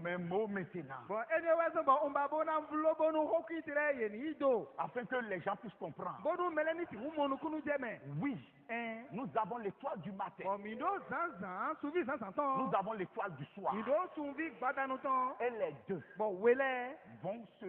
mes mots maintenant, Bon anyway so bon umba bona vlogo nu hokitire ye ni do. afin que les gens puissent comprendre. Bonu meleni ti humo nu kunu jeme. Oui, Eh. nous avons l'étoile du matin, Bon mi do zan sunvi zan ton. nous avons l'étoile du soir, Mi do sunvi gbada nu ton. et les deux Bon wele. vont se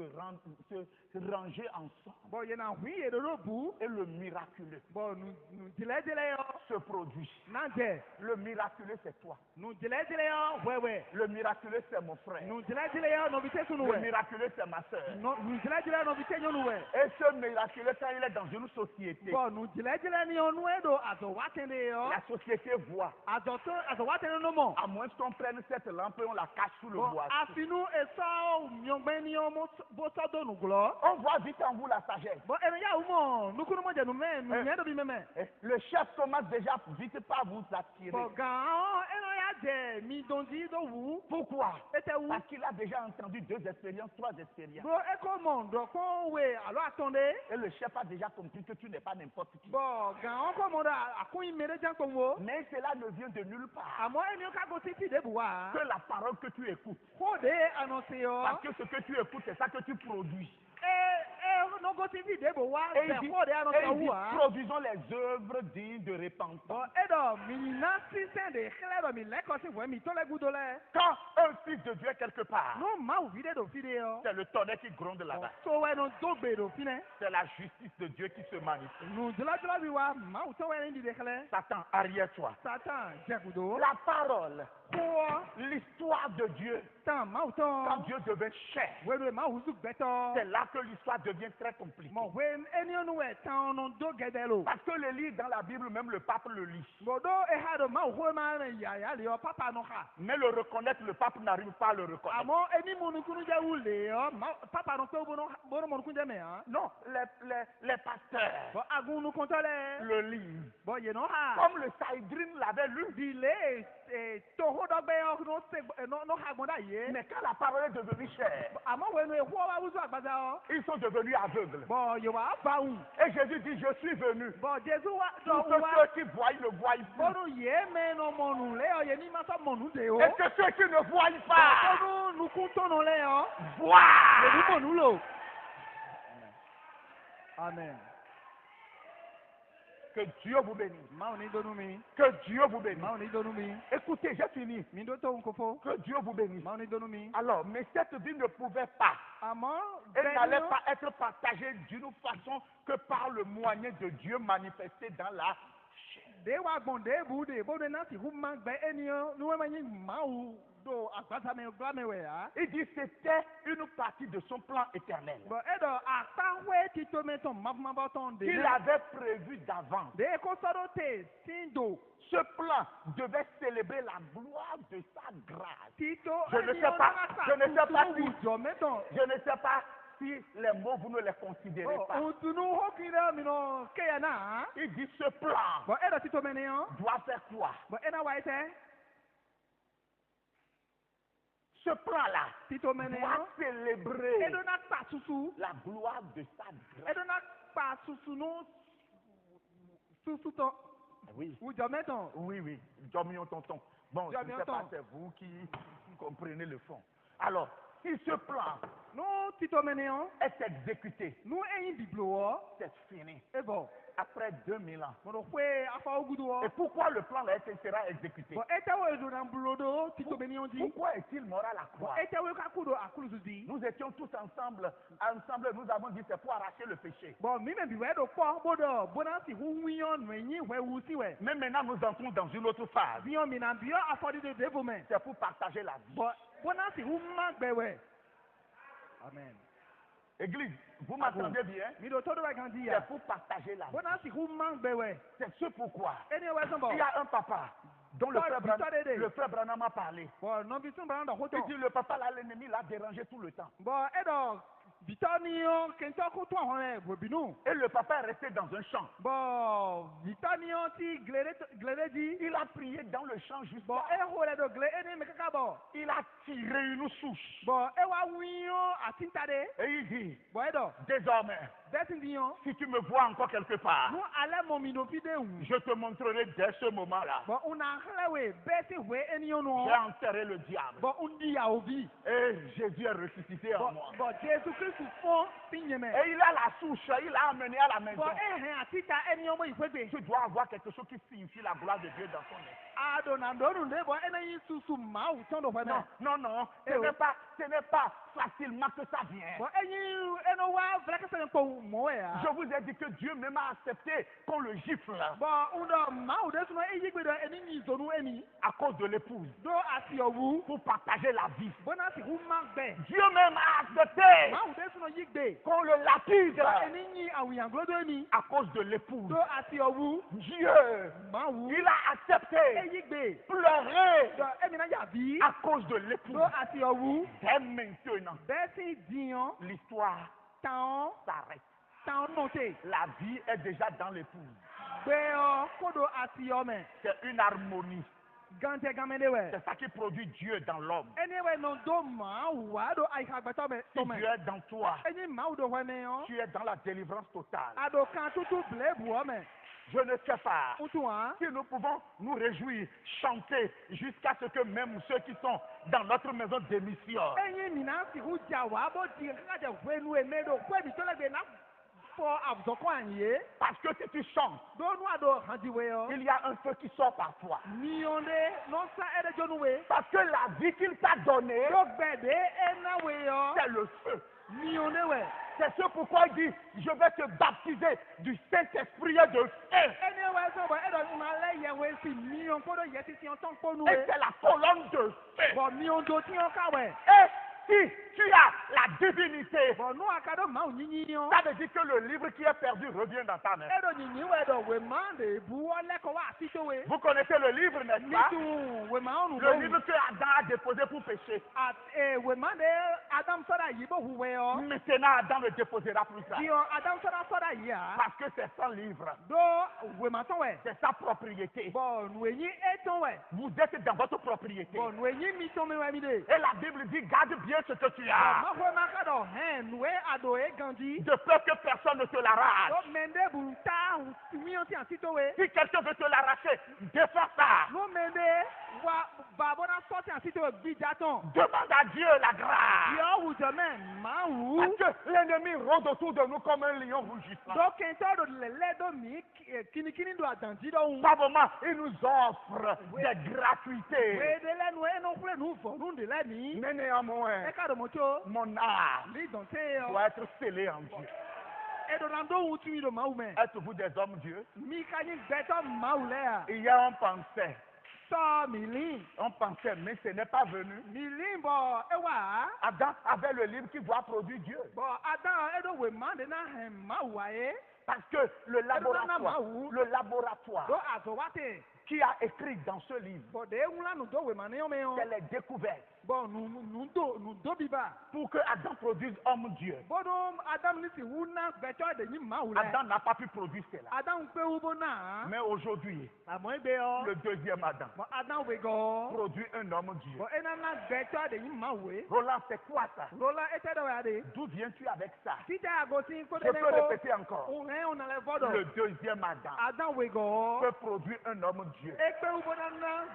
ranger ensemble. Bon ye na hui ye do bu. Et le miraculeux Bon nu jile yo. se produit. Nanje. Le miraculeux, c'est toi. Nu jile yo wewe. Le miraculeux, c'est mon frère. Nu jile yo no bite sunu Le we. miraculeux, c'est ma soeur. No nu jile no bite nyonu we. Et ce miraculeux, quand il est dans une société, Bon nu jile ni onu edo azo watende yo. la société voit. Azo watende no mo. À moins qu'on prenne cette lampe et on la cache sous le Bon bois. afinu eso myongbe ni o mo bo so do nu glo. On voit vite en vous la sagesse. Bon enu ya umo nukunu mo je nu me nu nyedo bi meme. Le chef commence déjà vite par vous attirer. Bon gan enu ya je mi dondi do wu. Pourquoi? Ete wu. Parce qu'il a déjà entendu 2 expériences, 3 expériences. Bo eko mondo kon we alo atonde. Et le chef a déjà compris que tu n'es pas n'importe qui. Bo gan on ko mondo akun imere jan ko wo. Mais cela ne vient de nulle part. Amo eni ka go titi de buwa. Que la parole que tu écoutes. Ko de annoncer yo. Parce que ce que tu écoutes, c'est ça que tu produis. No go titi de buwa. Et Be il dit, ko de annoncer et il dit, wa. produisons les œuvres dignes de repentance. Bo edo mi na sisen de khele mi le ko si we mi to le gudo le. Quand un fils de Dieu est quelque part, No ma u vide do fide yo. c'est le tonnerre qui gronde là-bas. So we no do gbe do fine. C'est la justice de Dieu qui se manifeste. Nu jula bi wa ma u to we ndi de khele. Satan, arrière-toi. Satan jagudo. La parole, Ko l'histoire de Dieu, tan ma u to. quand Dieu devient cher, We do ma u zu beto. c'est là que l'histoire devient très compliquée. Mo we eni onu we tan no do gedelo. Parce que le lire dans la Bible, même le pape le lit. Bodo e ha do ma u ho ma ya le yo papa no ha. Mais le reconnaître, le pape n'arrive pas à le reconnaître. Amo eni munu kunu je ule yo papa no pe bono munu kunu je me ha. Non, les pasteurs Bo agunu kontole. le lisent. Bo ye no ha. Comme le Saïdrine l'avait lu. Dile to ho do gbe yo no se no ha gbon da ye. Mais quand la parole est devenue chère, Amo we no e ho wa wuzu agbaza o. ils sont devenus aveugles. Bo ye wa ba un. Et Jésus dit, je suis venu. Bo Jesu wa Pour do que wa. ceux qui voient ne voient plus. Bono ye me no monu le o ye ni ma so monu de o. Et que ceux qui ne voient pas Bono nu kun tono le o. voient. Le ni monu lo. Amen. Que Dieu vous bénisse. Ma oni donu mi. Que Dieu vous bénisse. Ma oni donu mi. Écoutez, j'ai fini. Mi do to nkofo. Que Dieu vous bénisse. Ma oni donu mi. Alors, mais cette vie ne pouvait pas, Amo elle n'allait pas être partagée d'une façon que par le moyen de Dieu manifesté dans la chair. de wa gbon de bu de bo de na ti hu ma gbe eniyan nu we ma yin ma u do agbasa me gba me we ya. Il dit c'était une partie de son plan éternel. Bo edo atawe ti to me ton ma ba ton de. Il avait prévu d'avance. De ko soro te sindo. Ce plan devait célébrer la gloire de sa grâce. Tito Je ne sais pas, je ne sais pas si, jo me ton. je ne sais pas si les mots vous ne les considérez pas. O tunu ho kire mi no ke ya na. Il dit ce plan Bo edo tito me ne yo. doit faire quoi? Bo ena wa ite. Ce plan-là Tito me ne doit yo. célébrer Edo na pa susu. la gloire de sa grâce. Edo na pa susu no susu to. Oui, Ou jo me ton. oui, oui. Dormions tonton. Bon, je ne sais pas, c'est vous qui comprenez le fond. Alors, si ce plan No tito me ne yo. est exécuté, Nu eyin biblo o. c'est fini. E bo. Après 2000 ans. Mo ro pe afa ogudu o. Et pourquoi le plan là sera exécuté? Bo etewo edo na bulodo tito me ne yo di. Pourquoi est-il mort à la Bo croix? etewo ka kudo akuluzu di. Nous étions tous ensemble, nous avons dit c'est pour arracher le péché. Bo mi me bi we do po bodo bona si hu wiyon no eyin we wu si we. Mais maintenant nous entrons dans une autre phase. Biyon mi na biyo afodi de development. C'est pour partager la vie. Bo bona si hu ma gbe we. Amen. Église, vous m'entendez bien? Mi do todo wa kan di C'est ya. pour partager la vie. Bona si hu ma gbe we. C'est ce pourquoi Eni we so bo. il y a un papa dont Victor Dede. le frère Branham a parlé. Bo no bi sun ba ndo hoto. Il dit le papa là, l'ennemi l'a dérangé tout le temps. Bo edo Vitanio kento ko to hon e bo binu. Et le papa est resté dans un champ. Bo Vitanio ti glere di. Il a prié dans le champ jusqu'à... Bo e ho le do gle eni me kaka bo. Il a tiré une souche. Bo e wa wiyo atintade. Et il dit, Bo edo désormais, betin diyon. si tu me vois encore quelque part, Nu ale mo mi no fi de hu. je te montrerai dès ce moment-là. Bo una hlewe beti we eni yo no. J'ai enterré le diable. Bo undi ya ovi. Et Jésus est ressuscité en Bo moi. bo Jesu Christ fo pinyeme. Et il a la souche, il l'a amené à la maison. Bo e hen atita eni yo mo ifegbe. Tu dois avoir quelque chose qui signifie la gloire de Dieu dans ton esprit. Adona ndonu nde bo ena yi susu ma u tondo fa Non, na. non, non, Eh oh. ce n'est pas facilement que ça vient. Bo eyi eno wa vreke se ko mo ya. Je vous ai dit que Dieu même a accepté qu'on le gifle Bo undo ma u de suno eyi gbe do eni ni zonu eni. à cause de l'épouse Do asi owu. pour partager la vie. Bona si hu ma gbe. Dieu même a accepté Ma u de suno yi gbe. qu'on le lapide Do eni ni awuyan glodo eni. à cause de l'épouse. Do asi owu. Dieu, Ma u. il a accepté Eyi gbe. pleurer Do emi na ya bi. à cause de l'épouse. Do asi owu. Dès maintenant, Besi diyan. l'histoire Taon. s'arrête. Taon note. La vie est déjà dans l'épouse. Gbe o kodo asi ome. C'est une harmonie. gante gamede we. C'est ça qui produit Dieu dans l'homme. Anyway, no do ma wa do ai hagbato me Si to me. Dieu est dans toi, Any ma do we me yo. tu es dans la délivrance totale. Ado kan tutu ble bu me. Je ne sais pas Utu an. si nous pouvons nous réjouir, chanter, jusqu'à ce que même ceux qui sont dans notre maison démissionnent. Enyi mina si hu ja wa bo di ka je we nu e me do kwe bi to le be na for abzoko anye. Parce que si tu chantes, Do nu ado handi we yo. il y a un feu qui sort par toi. Ni onde no sa ere jonu we. Parce que la vie qu'il t'a donnée, Do gbede e na we yo. c'est le feu. Ni onde we. C'est ce pourquoi il dit, je vais te baptiser du Saint-Esprit et de feu. Anyway, so but edo una le ye we si mi on ko do ye si on ton ko nu Et we. c'est la colonne de feu. But mi on do ti on ka we. Et si tu as la divinité, But no akado ma nyinyi yo. ça veut dire que le livre qui est perdu revient dans ta main. Edo nyinyi we do we mande bu ole ko wa si to we. Vous connaissez le livre, n'est-ce Mi pas? tu we ma onu Le livre que Adam a déposé pour pécher. at we mande Adam soda yibo hu we yo. Maintenant, Adam ne déposera plus ça. Di o Adam soda ya. Parce que c'est son livre. Do we ma ton we. C'est sa propriété. But no enyi eton we. Vous êtes dans votre propriété. But no enyi mi ton me we mi de. Et la Bible dit, garde bien ce que tu as. Ma ho ma ka do hen we ado e gandi. De peur que personne ne te l'arrache. Do mende bu ta mi on ti an sito we. Si quelqu'un veut te l'arracher, défends ça. No mende wa babona sorti an sito we bi jaton. Demande à Dieu la grâce. Yo hu jamen ma hu. Parce que l'ennemi rôde autour de nous comme un lion rougissant. Do kento do le do mi kini do adanji do hu. Par moment, il nous offre des gratuités. We de le nu e no kule nu fo nu de le ni. Mais néanmoins, E ka do mo cho. mon âme Li don te yo. doit être scellée en Dieu. E do nan do hu tu mi do ma hu me. Êtes-vous des hommes Dieu? Mi ka ni beto ma hu le a. Hier, on pensait, So mi lin. mais ce n'est pas venu. Mi lin bo e wa. Adam avait le livre qui doit produire Dieu. Bo Adam e do we mande na hen ma hu a e. Parce que le laboratoire Do azo wate. qui a écrit dans ce livre, Bo de wula nu do we mane yo me yo. c'est les découvertes Bo nu do biba. pour que Adam produise homme Dieu. Bo do Adam ni si wuna beto de ni ma hu le. Adam n'a pas pu produire cela. Adam pe hu bo na. Mais aujourd'hui, Amo e be yo. le deuxième Adam Bo Adam we go. produit un homme Dieu. Bo ena na beto de ni ma hu e. Roland, c'est quoi ça? Lola ete do ya de. D'où viens-tu avec ça? Tita agosin ko Je de peux ko. répéter encore. On a le vodo. Le deuxième Adam Adam we go. peut produire un homme Dieu. Ekpe hu bo na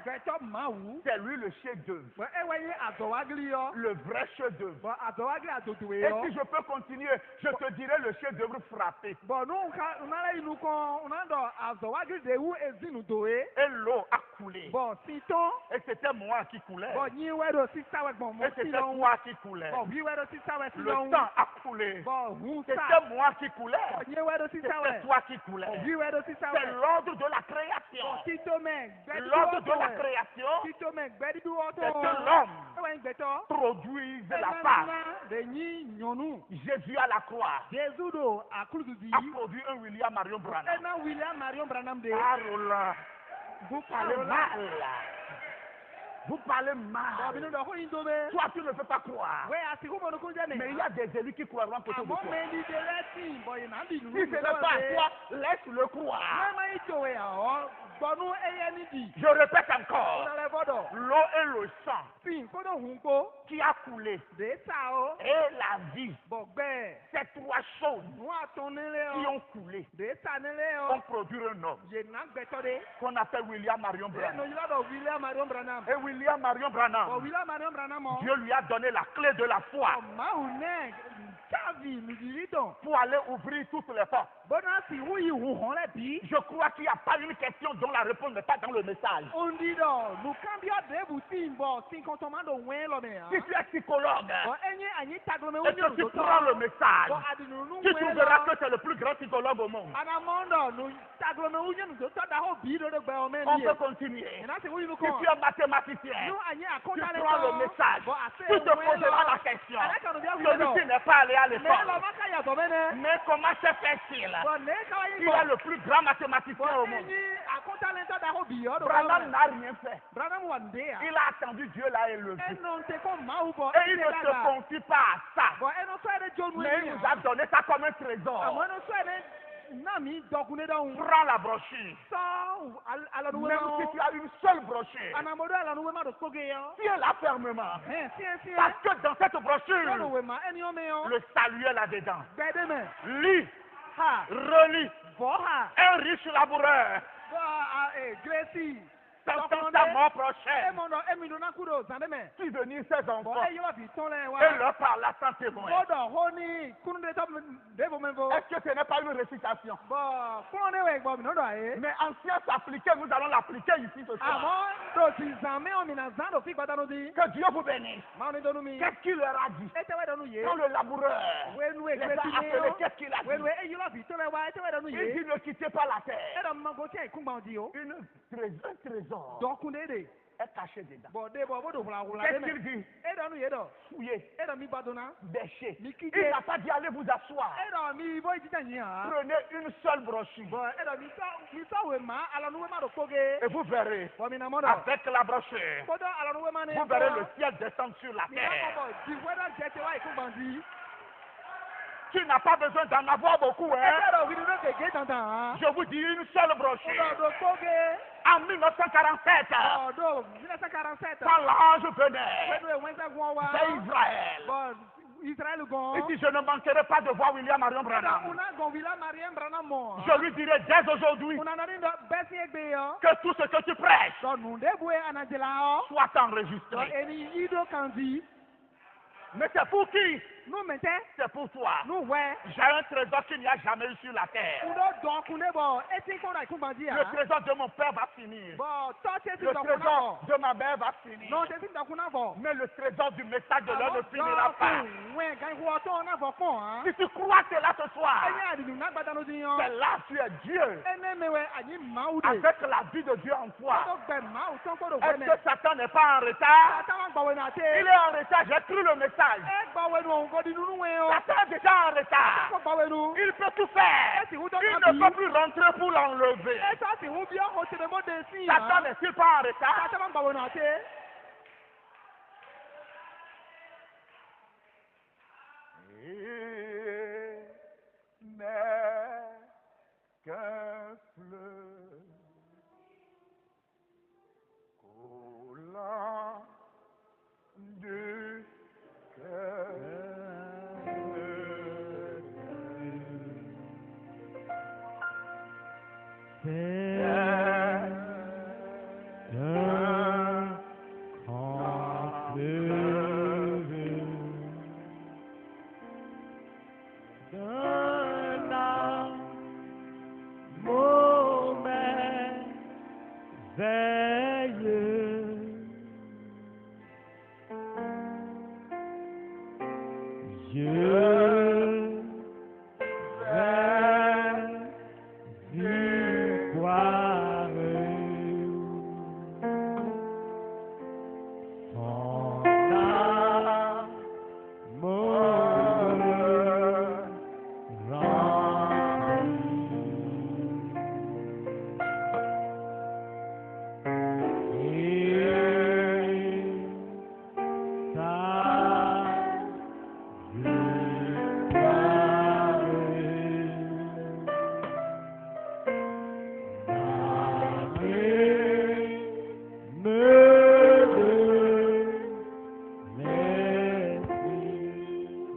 beto ma hu. C'est lui le chef-d'œuvre, Bo e we ni azowagli yo. le vrai chef-d'œuvre. Bo azowagli adodo we Et yo. si je peux continuer, je te dirai le chef-d'œuvre frappé. Bo no nka unala inu ko unando azowagli de hu ezinu do e. Et l'eau a coulé. Bo siton. Et c'était moi qui coulais. Bo nyi we do sista we gbon mo Et c'était silon. toi qui coulais. Bo wi we do sista we Le silon. temps a coulé. Bo hu C'était sa. moi qui coulais. Bo nyi we do sista we. C'était toi qui Bo coulais. wi we do sista C'est we. l'ordre de la Bo création. tito men. Gbedi L'ordre de do la we. création, Tito men gbedi do oto. c'est que l'homme E we gbeto. produise la femme. De nyi nyonu. Jésus à la croix Jésus do akuluzi. a produit un William Marion Branham. Ena William Marion Branham de. Ah, Roland, vous parlez mal. Vous parlez mal. Binu do ko indobe. Toi, tu ne peux pas croire. We asiku mo no kunje ne. Mais il y a des élus qui croiront côté de Amo toi. me di de leti boy na bi nu. Si ce n'est pas à toi, laisse-le croire. Mama ito we a o. Gbonu eye ni di. Je répète encore. Ona le vodo. L'eau et le sang Fin ko do hunko. qui a coulé De sa o. et la vie, Bo gbe. ces trois choses Nu atonele qui o. ont coulé De sa nele ont o. produit un homme Je na gbeto de. qu'on appelle William Marion No Branham. yila do William Marion Branham. Et William Marion Bo Branham, William Marion Branham o. Dieu lui a donné la clé de la foi Ma une chavi nu di don. pour aller ouvrir toutes les portes. Bona si hu yi hu hon le bi. Je crois qu'il n'y a pas une question dont la réponse n'est pas dans le message. On dit donc, nous cambions de boutique, bon, si quand on m'a donné l'homme, Si tu es psychologue bon, et que tu prends le message, tu trouveras que c'est le plus grand psychologue au monde. On peut continuer. Si tu es mathématicien, tu prends le message. Tu te poseras la question. Celui-ci n'est pas allé à l'école. Mais comment se fait-il qu'il est le plus grand mathématicien au monde? Branham n'a rien fait. Il a attendu Dieu l'a élevé. Et il ne se confie pas à ça. Mais il nous a donné ça comme un trésor. Prends la brochure. ala nu Même si tu as une seule brochure, anamodo ala nu wema do koge yo. tiens-la fermement. Si. Parce que dans cette Kodo brochure, wema eni o me yo. le salut est là-dedans. Gbede me. Lis, Ha. relis, Bo ha. un riche laboureur, Bo Gracie. t'entends ta mort prochaine. Emono emi do na kudo zande me. Tu venir ses Bo enfants e yo bi ton le wa. et leur parler sans témoin. Kodo honi kunu de top devo menvo. Est-ce que ce n'est pas une récitation? Bo kunu de we gbo mi no do aye. Mais en science appliquée, nous allons l'appliquer ici ce soir. Amo do si zame o mi na zando fi gbada no di. Que Dieu vous bénisse. Ma ni do nu mi. Qu'est-ce qu'il leur a dit? Ete we do nu ye. Quand le laboureur Wenu les a appelés, qu'est-ce qu'il a dit? Wenu e yo bi ton le wa ete we do nu Il ye. dit ne quittez pas la terre. Era mango ti e kun gba di o. Un trésor Dokunde de. est caché dedans. Bo de bo do hula hula de Qu'est-ce me. qu'il dit? Era nu ye do. Fouillez, Era mi badona. bêchez. Mikide. Il n'a pas dit allez vous asseoir. Era mi bo iti tanyi ha. Prenez une seule brochure Bo era mi so we ma ala nu we ma do koge. et vous verrez, Bo mi na mo do. avec la brochure, Kodo ala nu we ma ne. vous verrez le ciel descendre sur la Mi na terre. ko bo di weda jete wa ikun bandi. Tu n'as pas besoin d'en avoir beaucoup, hein? Era wi no ke ge tantan. Je vous dis une seule brochure. Kodo do koge. En 1947, Do 1947. quand l'ange venait, Wenu e wenza gwo wa. c'est Israël. Bon, Israël gon. Il dit, je ne manquerai pas de voir William Marion Branham. Una gon vila Mariam Branham mo. Je lui dirai dès aujourd'hui Una na ndo besi egbe yo. que tout ce que tu prêches So nu de bue anajela o. soit So enregistré. eni ido kanzi. Mais c'est pour qui? Nu mente. C'est pour toi. Nu we. J'ai un trésor qu'il n'y a jamais eu sur la terre. Udo don kunde bo. Eti ko na ikun bandi Le ya. trésor de mon père va finir. Bo, to se ti Le don kuna trésor bo. de ma mère va finir. No se ti don kuna bo. Mais le trésor du message de l'homme ne finira pas. We gan wo to na bo kon ha. Si tu crois que là ce soir, Enya adi na gbada no din yo. c'est là tu es Dieu. Ene mewe anyi maude. Avec la vie de Dieu en toi. To gbe ma o ton ko do Est-ce we me. que Satan n'est pas en retard? Ata wa gba we na te. Il est en retard. J'ai cru le message. E gba we nu on go di nunu we o. Satan est déjà en retard. Ko gba we nu. Il peut tout faire. Esi wu to Il ka ne bi. peut plus rentrer pour l'enlever. E sa si wu bi o se de mo de si. Satan n'est-il pas en retard? Ata wa gba we na te. Il n'est qu'un fleuve coulant du cœur de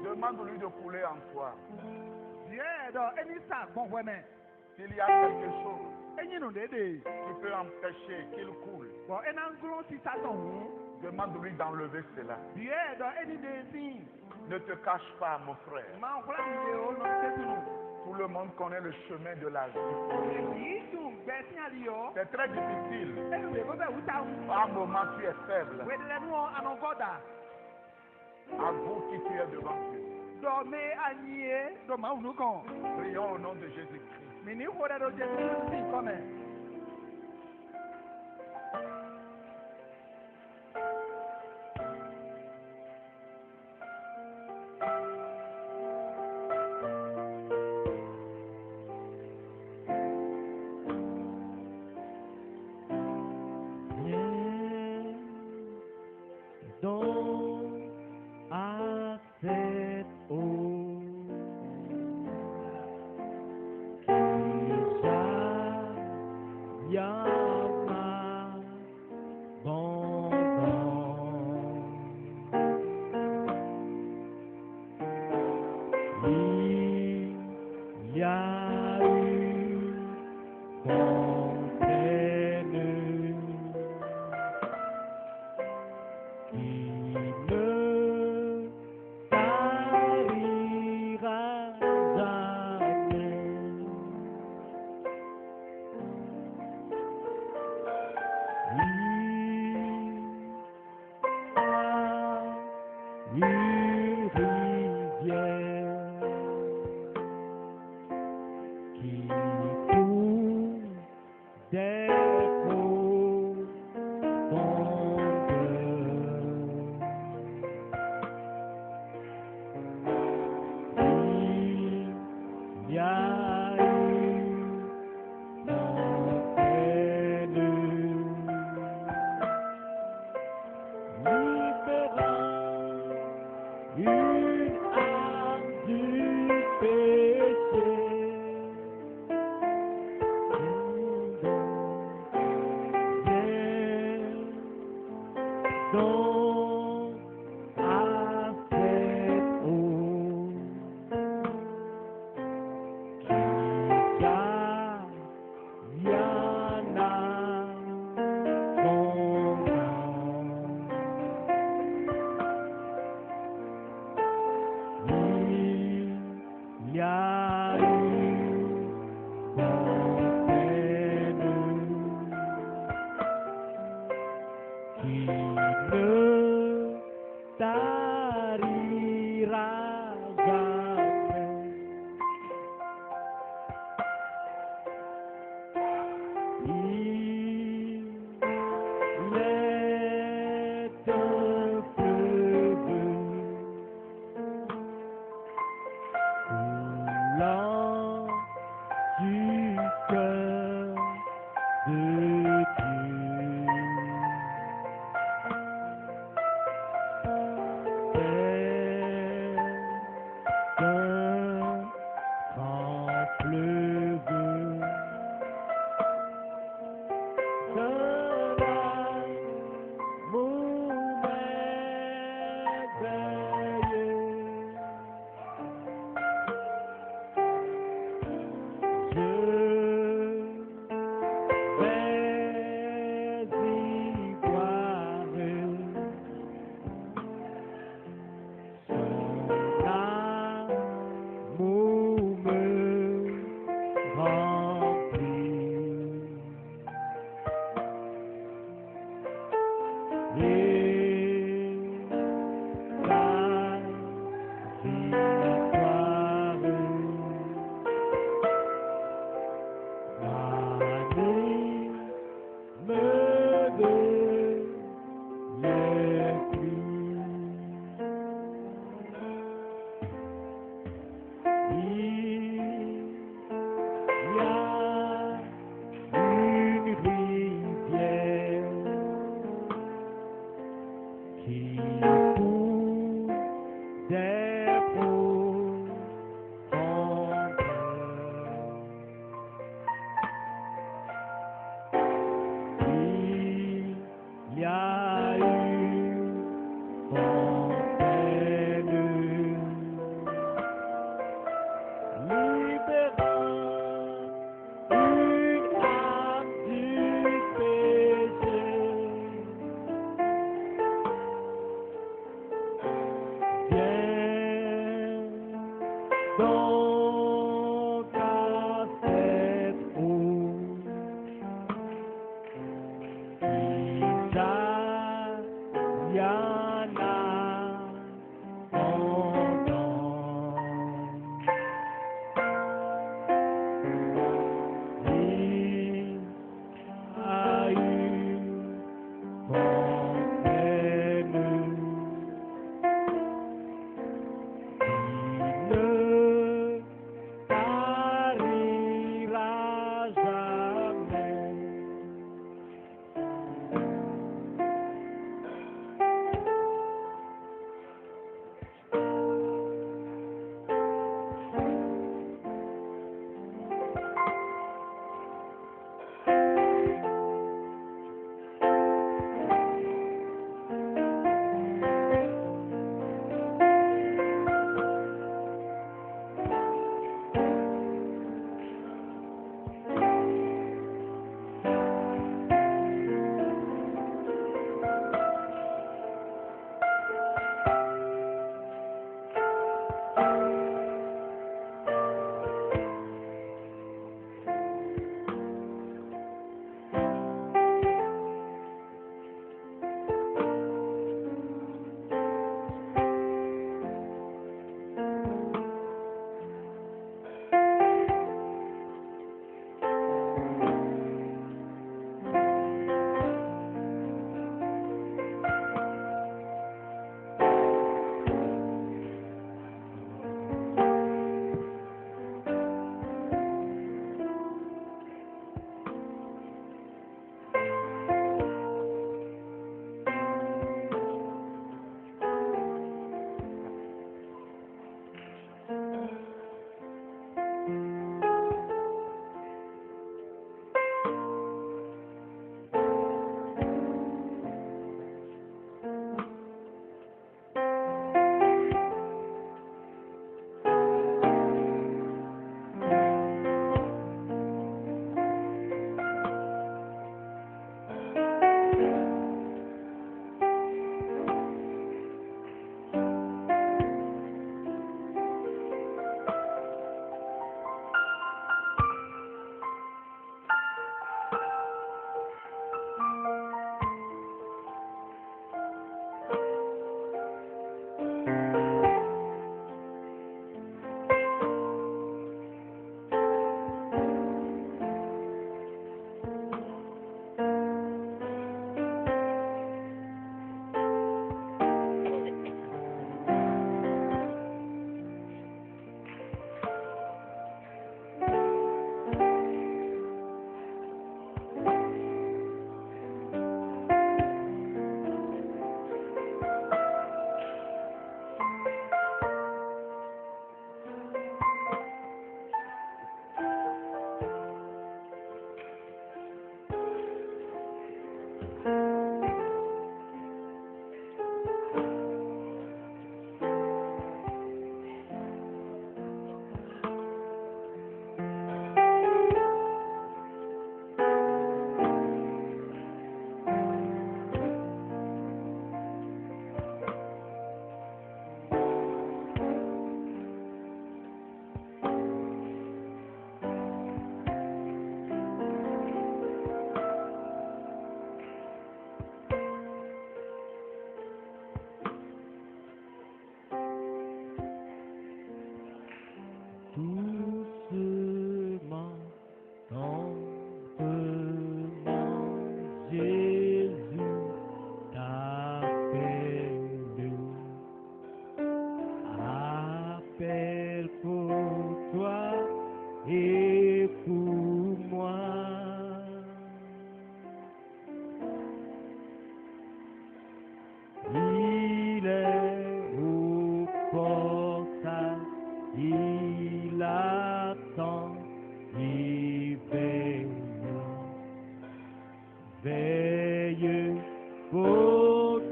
Demande-lui de couler en toi. Ye do eni sa gbon we me. S'il y a quelque chose Enyi nu de de. qui peut empêcher qu'il coule, Bo ena ngulon si sa ton hu. demande-lui d'enlever cela. Ye do eni de si. Ne te cache pas, mon frère. Ma nkula ni de o no se tu nu. Tout le monde connaît le chemin de la vie. Yi tu gbe si ali yo. C'est très difficile. Enu de go be wuta hu. Par moment, tu es faible. We de nu o anogoda. Avoue qui tu es devant Dieu. Do me anyi e do ma unu kan. Prions au nom de Jésus-Christ. Mi ni ho de do je si come.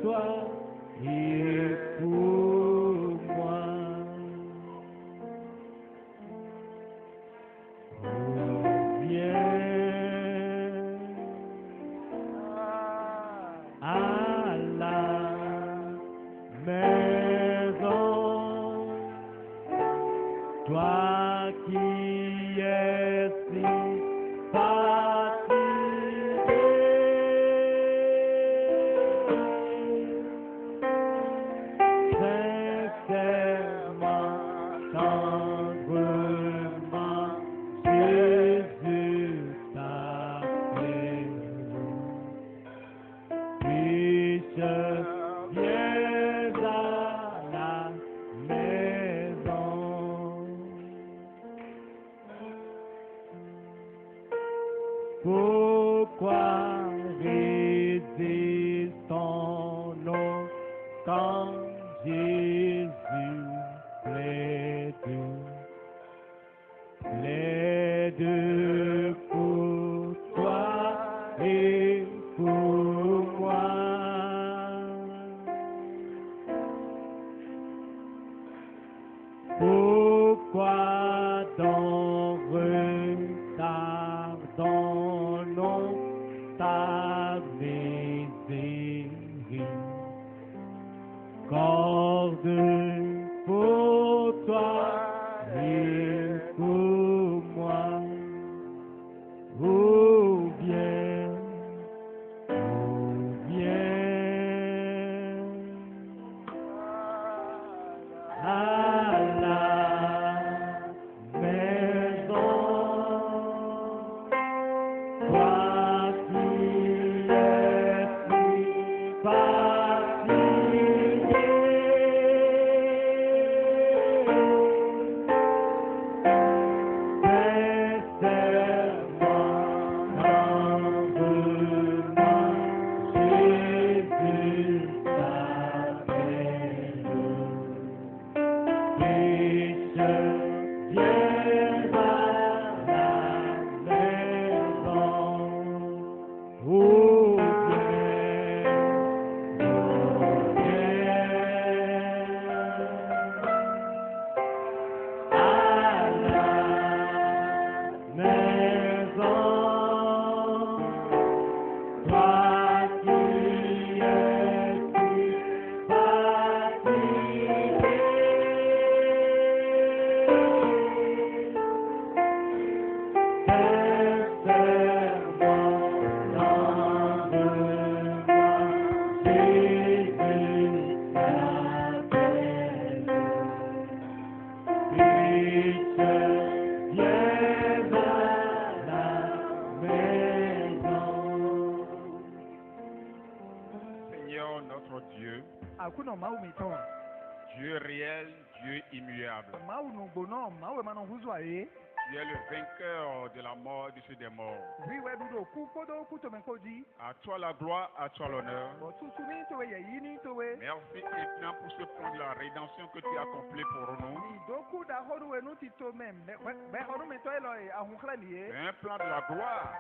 toi et pour moi. Reviens à la maison, toi qui es si sincèrement, tendrement, Jésus t'appelle. Puisse viens à la maison. Pourquoi résistons-nous quand Jésus plaide pour toi et pour moi. Pourquoi donc retardons-nous ta miséricorde pour toi et pour moi? Oh bien, à la maison, toi qui es si fatigué, Seigneur notre Dieu, akuno mawu mitɔn Dieu réel, Dieu immuable. mawu nugbonɔ mawu ema nɔhuzu aye Tu es le vainqueur de la mort de ceux des morts. wiwɛ dudu ku kpodo kutomeko di À toi la gloire, à toi l'honneur. bɔtutu ni towe yeyi ni towe Merci maintenant pour ce plan de la rédemption que tu as accompli pour nous. idoku da xɔnuwe nu ti to mɛ bɛ xɔnumetɔ ye lɔ ye ahunxlẽ ni ye C'est un plan de la gloire.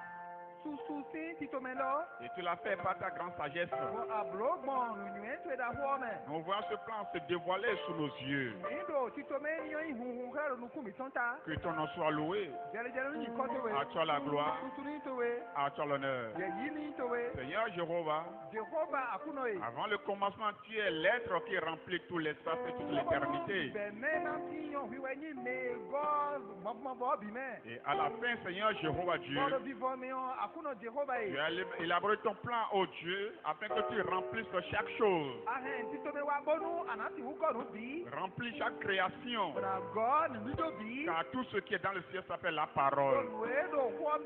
susu si ti to mɛ lɔ Et tu l'as fait par ta grande sagesse. bɔn ablo gbɔn nunyuɛ to da xɔ mɛ Nous voyons ce plan se dévoiler sous nos yeux. ni do ti to mɛ yɔ ihunhun xlẽ do nuku mi tɔn ta Que ton nom soit loué. jɛlɛjɛlɛ ni kɔ towe À toi la gloire, tutu ni towe à toi l'honneur. yeyi ni towe Seigneur Jéhovah, jehova akunɔ ye. avant le commencement, tu es l'être qui remplit tout l'espace et toute l'éternité. bẹ̀mẹ̀ náà ti yan wíwẹ́ ní ilé gọ́ọ̀lù mọ̀mọ́bọ̀ bí mẹ́. Et à la fin, Seigneur Jéhovah Dieu, bọ́ọ̀lù bíbọ̀ mi hàn àkúnà jehova tu yìí. as élaboré ton plan, ô Dieu, afin que tu remplisses chaque chose. ahẹ́n títóbi wa gbónú ànáti wúkọ̀nù bí. Remplis chaque création. bọ̀dà gọ́ nìdúdó bí. Car tout ce qui est dans le ciel s'appelle la parole. olùwédò wọ́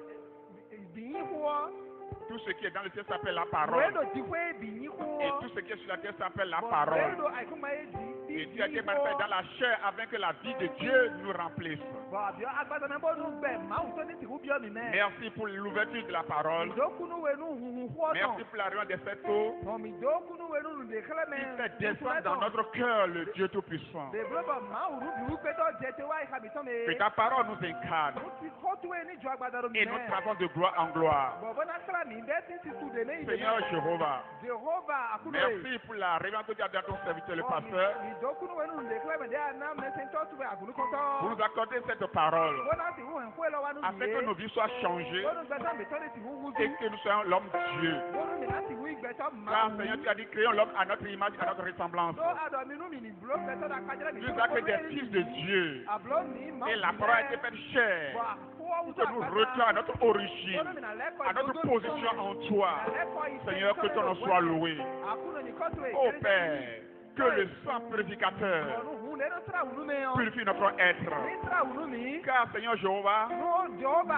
bìyín wọ́. Tout ce qui est dans le ciel s'appelle la parole. olùwédò ti wé bìyín Et wọ́. tout ce qui est sur la terre s'appelle la parole. olùwédò àìkúmáyé di Et tu as été manifesté dans la chair afin que la vie de Dieu nous remplisse. bọ̀ àbíọ́ agbádọ́nà bọ́ọ̀nù bẹ̀ máa ń tó ní tìkú bíọ́ mi mẹ́. Merci pour l'ouverture de la parole. ìdókúnú wẹ̀nu huhun wọ́ tán. Merci pour la réunion des sept eaux mọ̀mí ìdókúnú wẹ̀nu nùdè kẹlẹ́ qui mẹ́. fait descendre dans notre cœur le Dieu Tout-Puissant. Dèbúrọ́bà máa wùrú bí wípé tó jẹ ti wá ìkàbí tán mi. Que ta parole nous incarne Mo ti kọ́ tó wé ní ìjọ agbadaro mi et nous mẹ́. travaillons de gloire en gloire. Bọ̀bọ́ náà déclare ni desi si tu de ne Seigneur Jéhovah, Jehova akunu merci pour la révélation que tu as donnée à ton serviteur le pasteur. ni dokunu wenu déclare me de ana me sento tu be akunu Pour konto nous accorder cette parole, wona ti hu enko lo wanu afin que nos vies soient changées wonu gbeta me tole ti hu hu et que nous soyons l'homme Dieu. wonu mi lati hu igbeta Car ma Seigneur, tu as dit créons l'homme à notre image, à notre ressemblance. so ado mi nu mi ni blo gbeta da kajere mi Tu nous as fait des fils de Dieu. ablo ni ma Et la parole a été faite chair. Pour que nous retournions à notre origine, à notre position en toi. Seigneur, que ton nom soit loué. Ô Père, que le sang purificateur purifie notre être. Car Seigneur Jéhovah,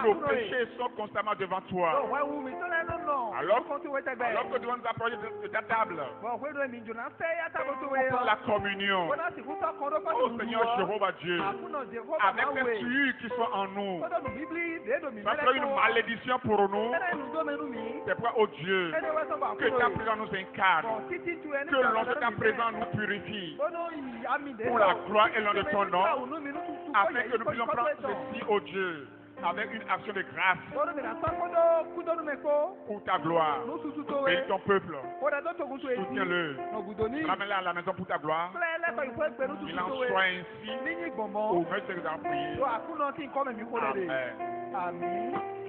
nos péchés sont constamment devant toi. Alors que nous nous approcher de ta table, pour la communion, ô Seigneur Jéhovah Dieu, avec ces tuyaux qui sont en nous, ça sera une malédiction pour nous. C'est pourquoi, ô Dieu, que ta présence nous incarne, que l'on de ta présence nous purifie, pour la gloire et l'honneur de ton nom, afin que nous puissions prendre ceci, ô Dieu, avec une action de grâce pour ta gloire. Bénis ton peuple, soutiens-le, ramène-le à la maison pour ta gloire. Il en soit ainsi, au nom de tes prières. Amen. Amen.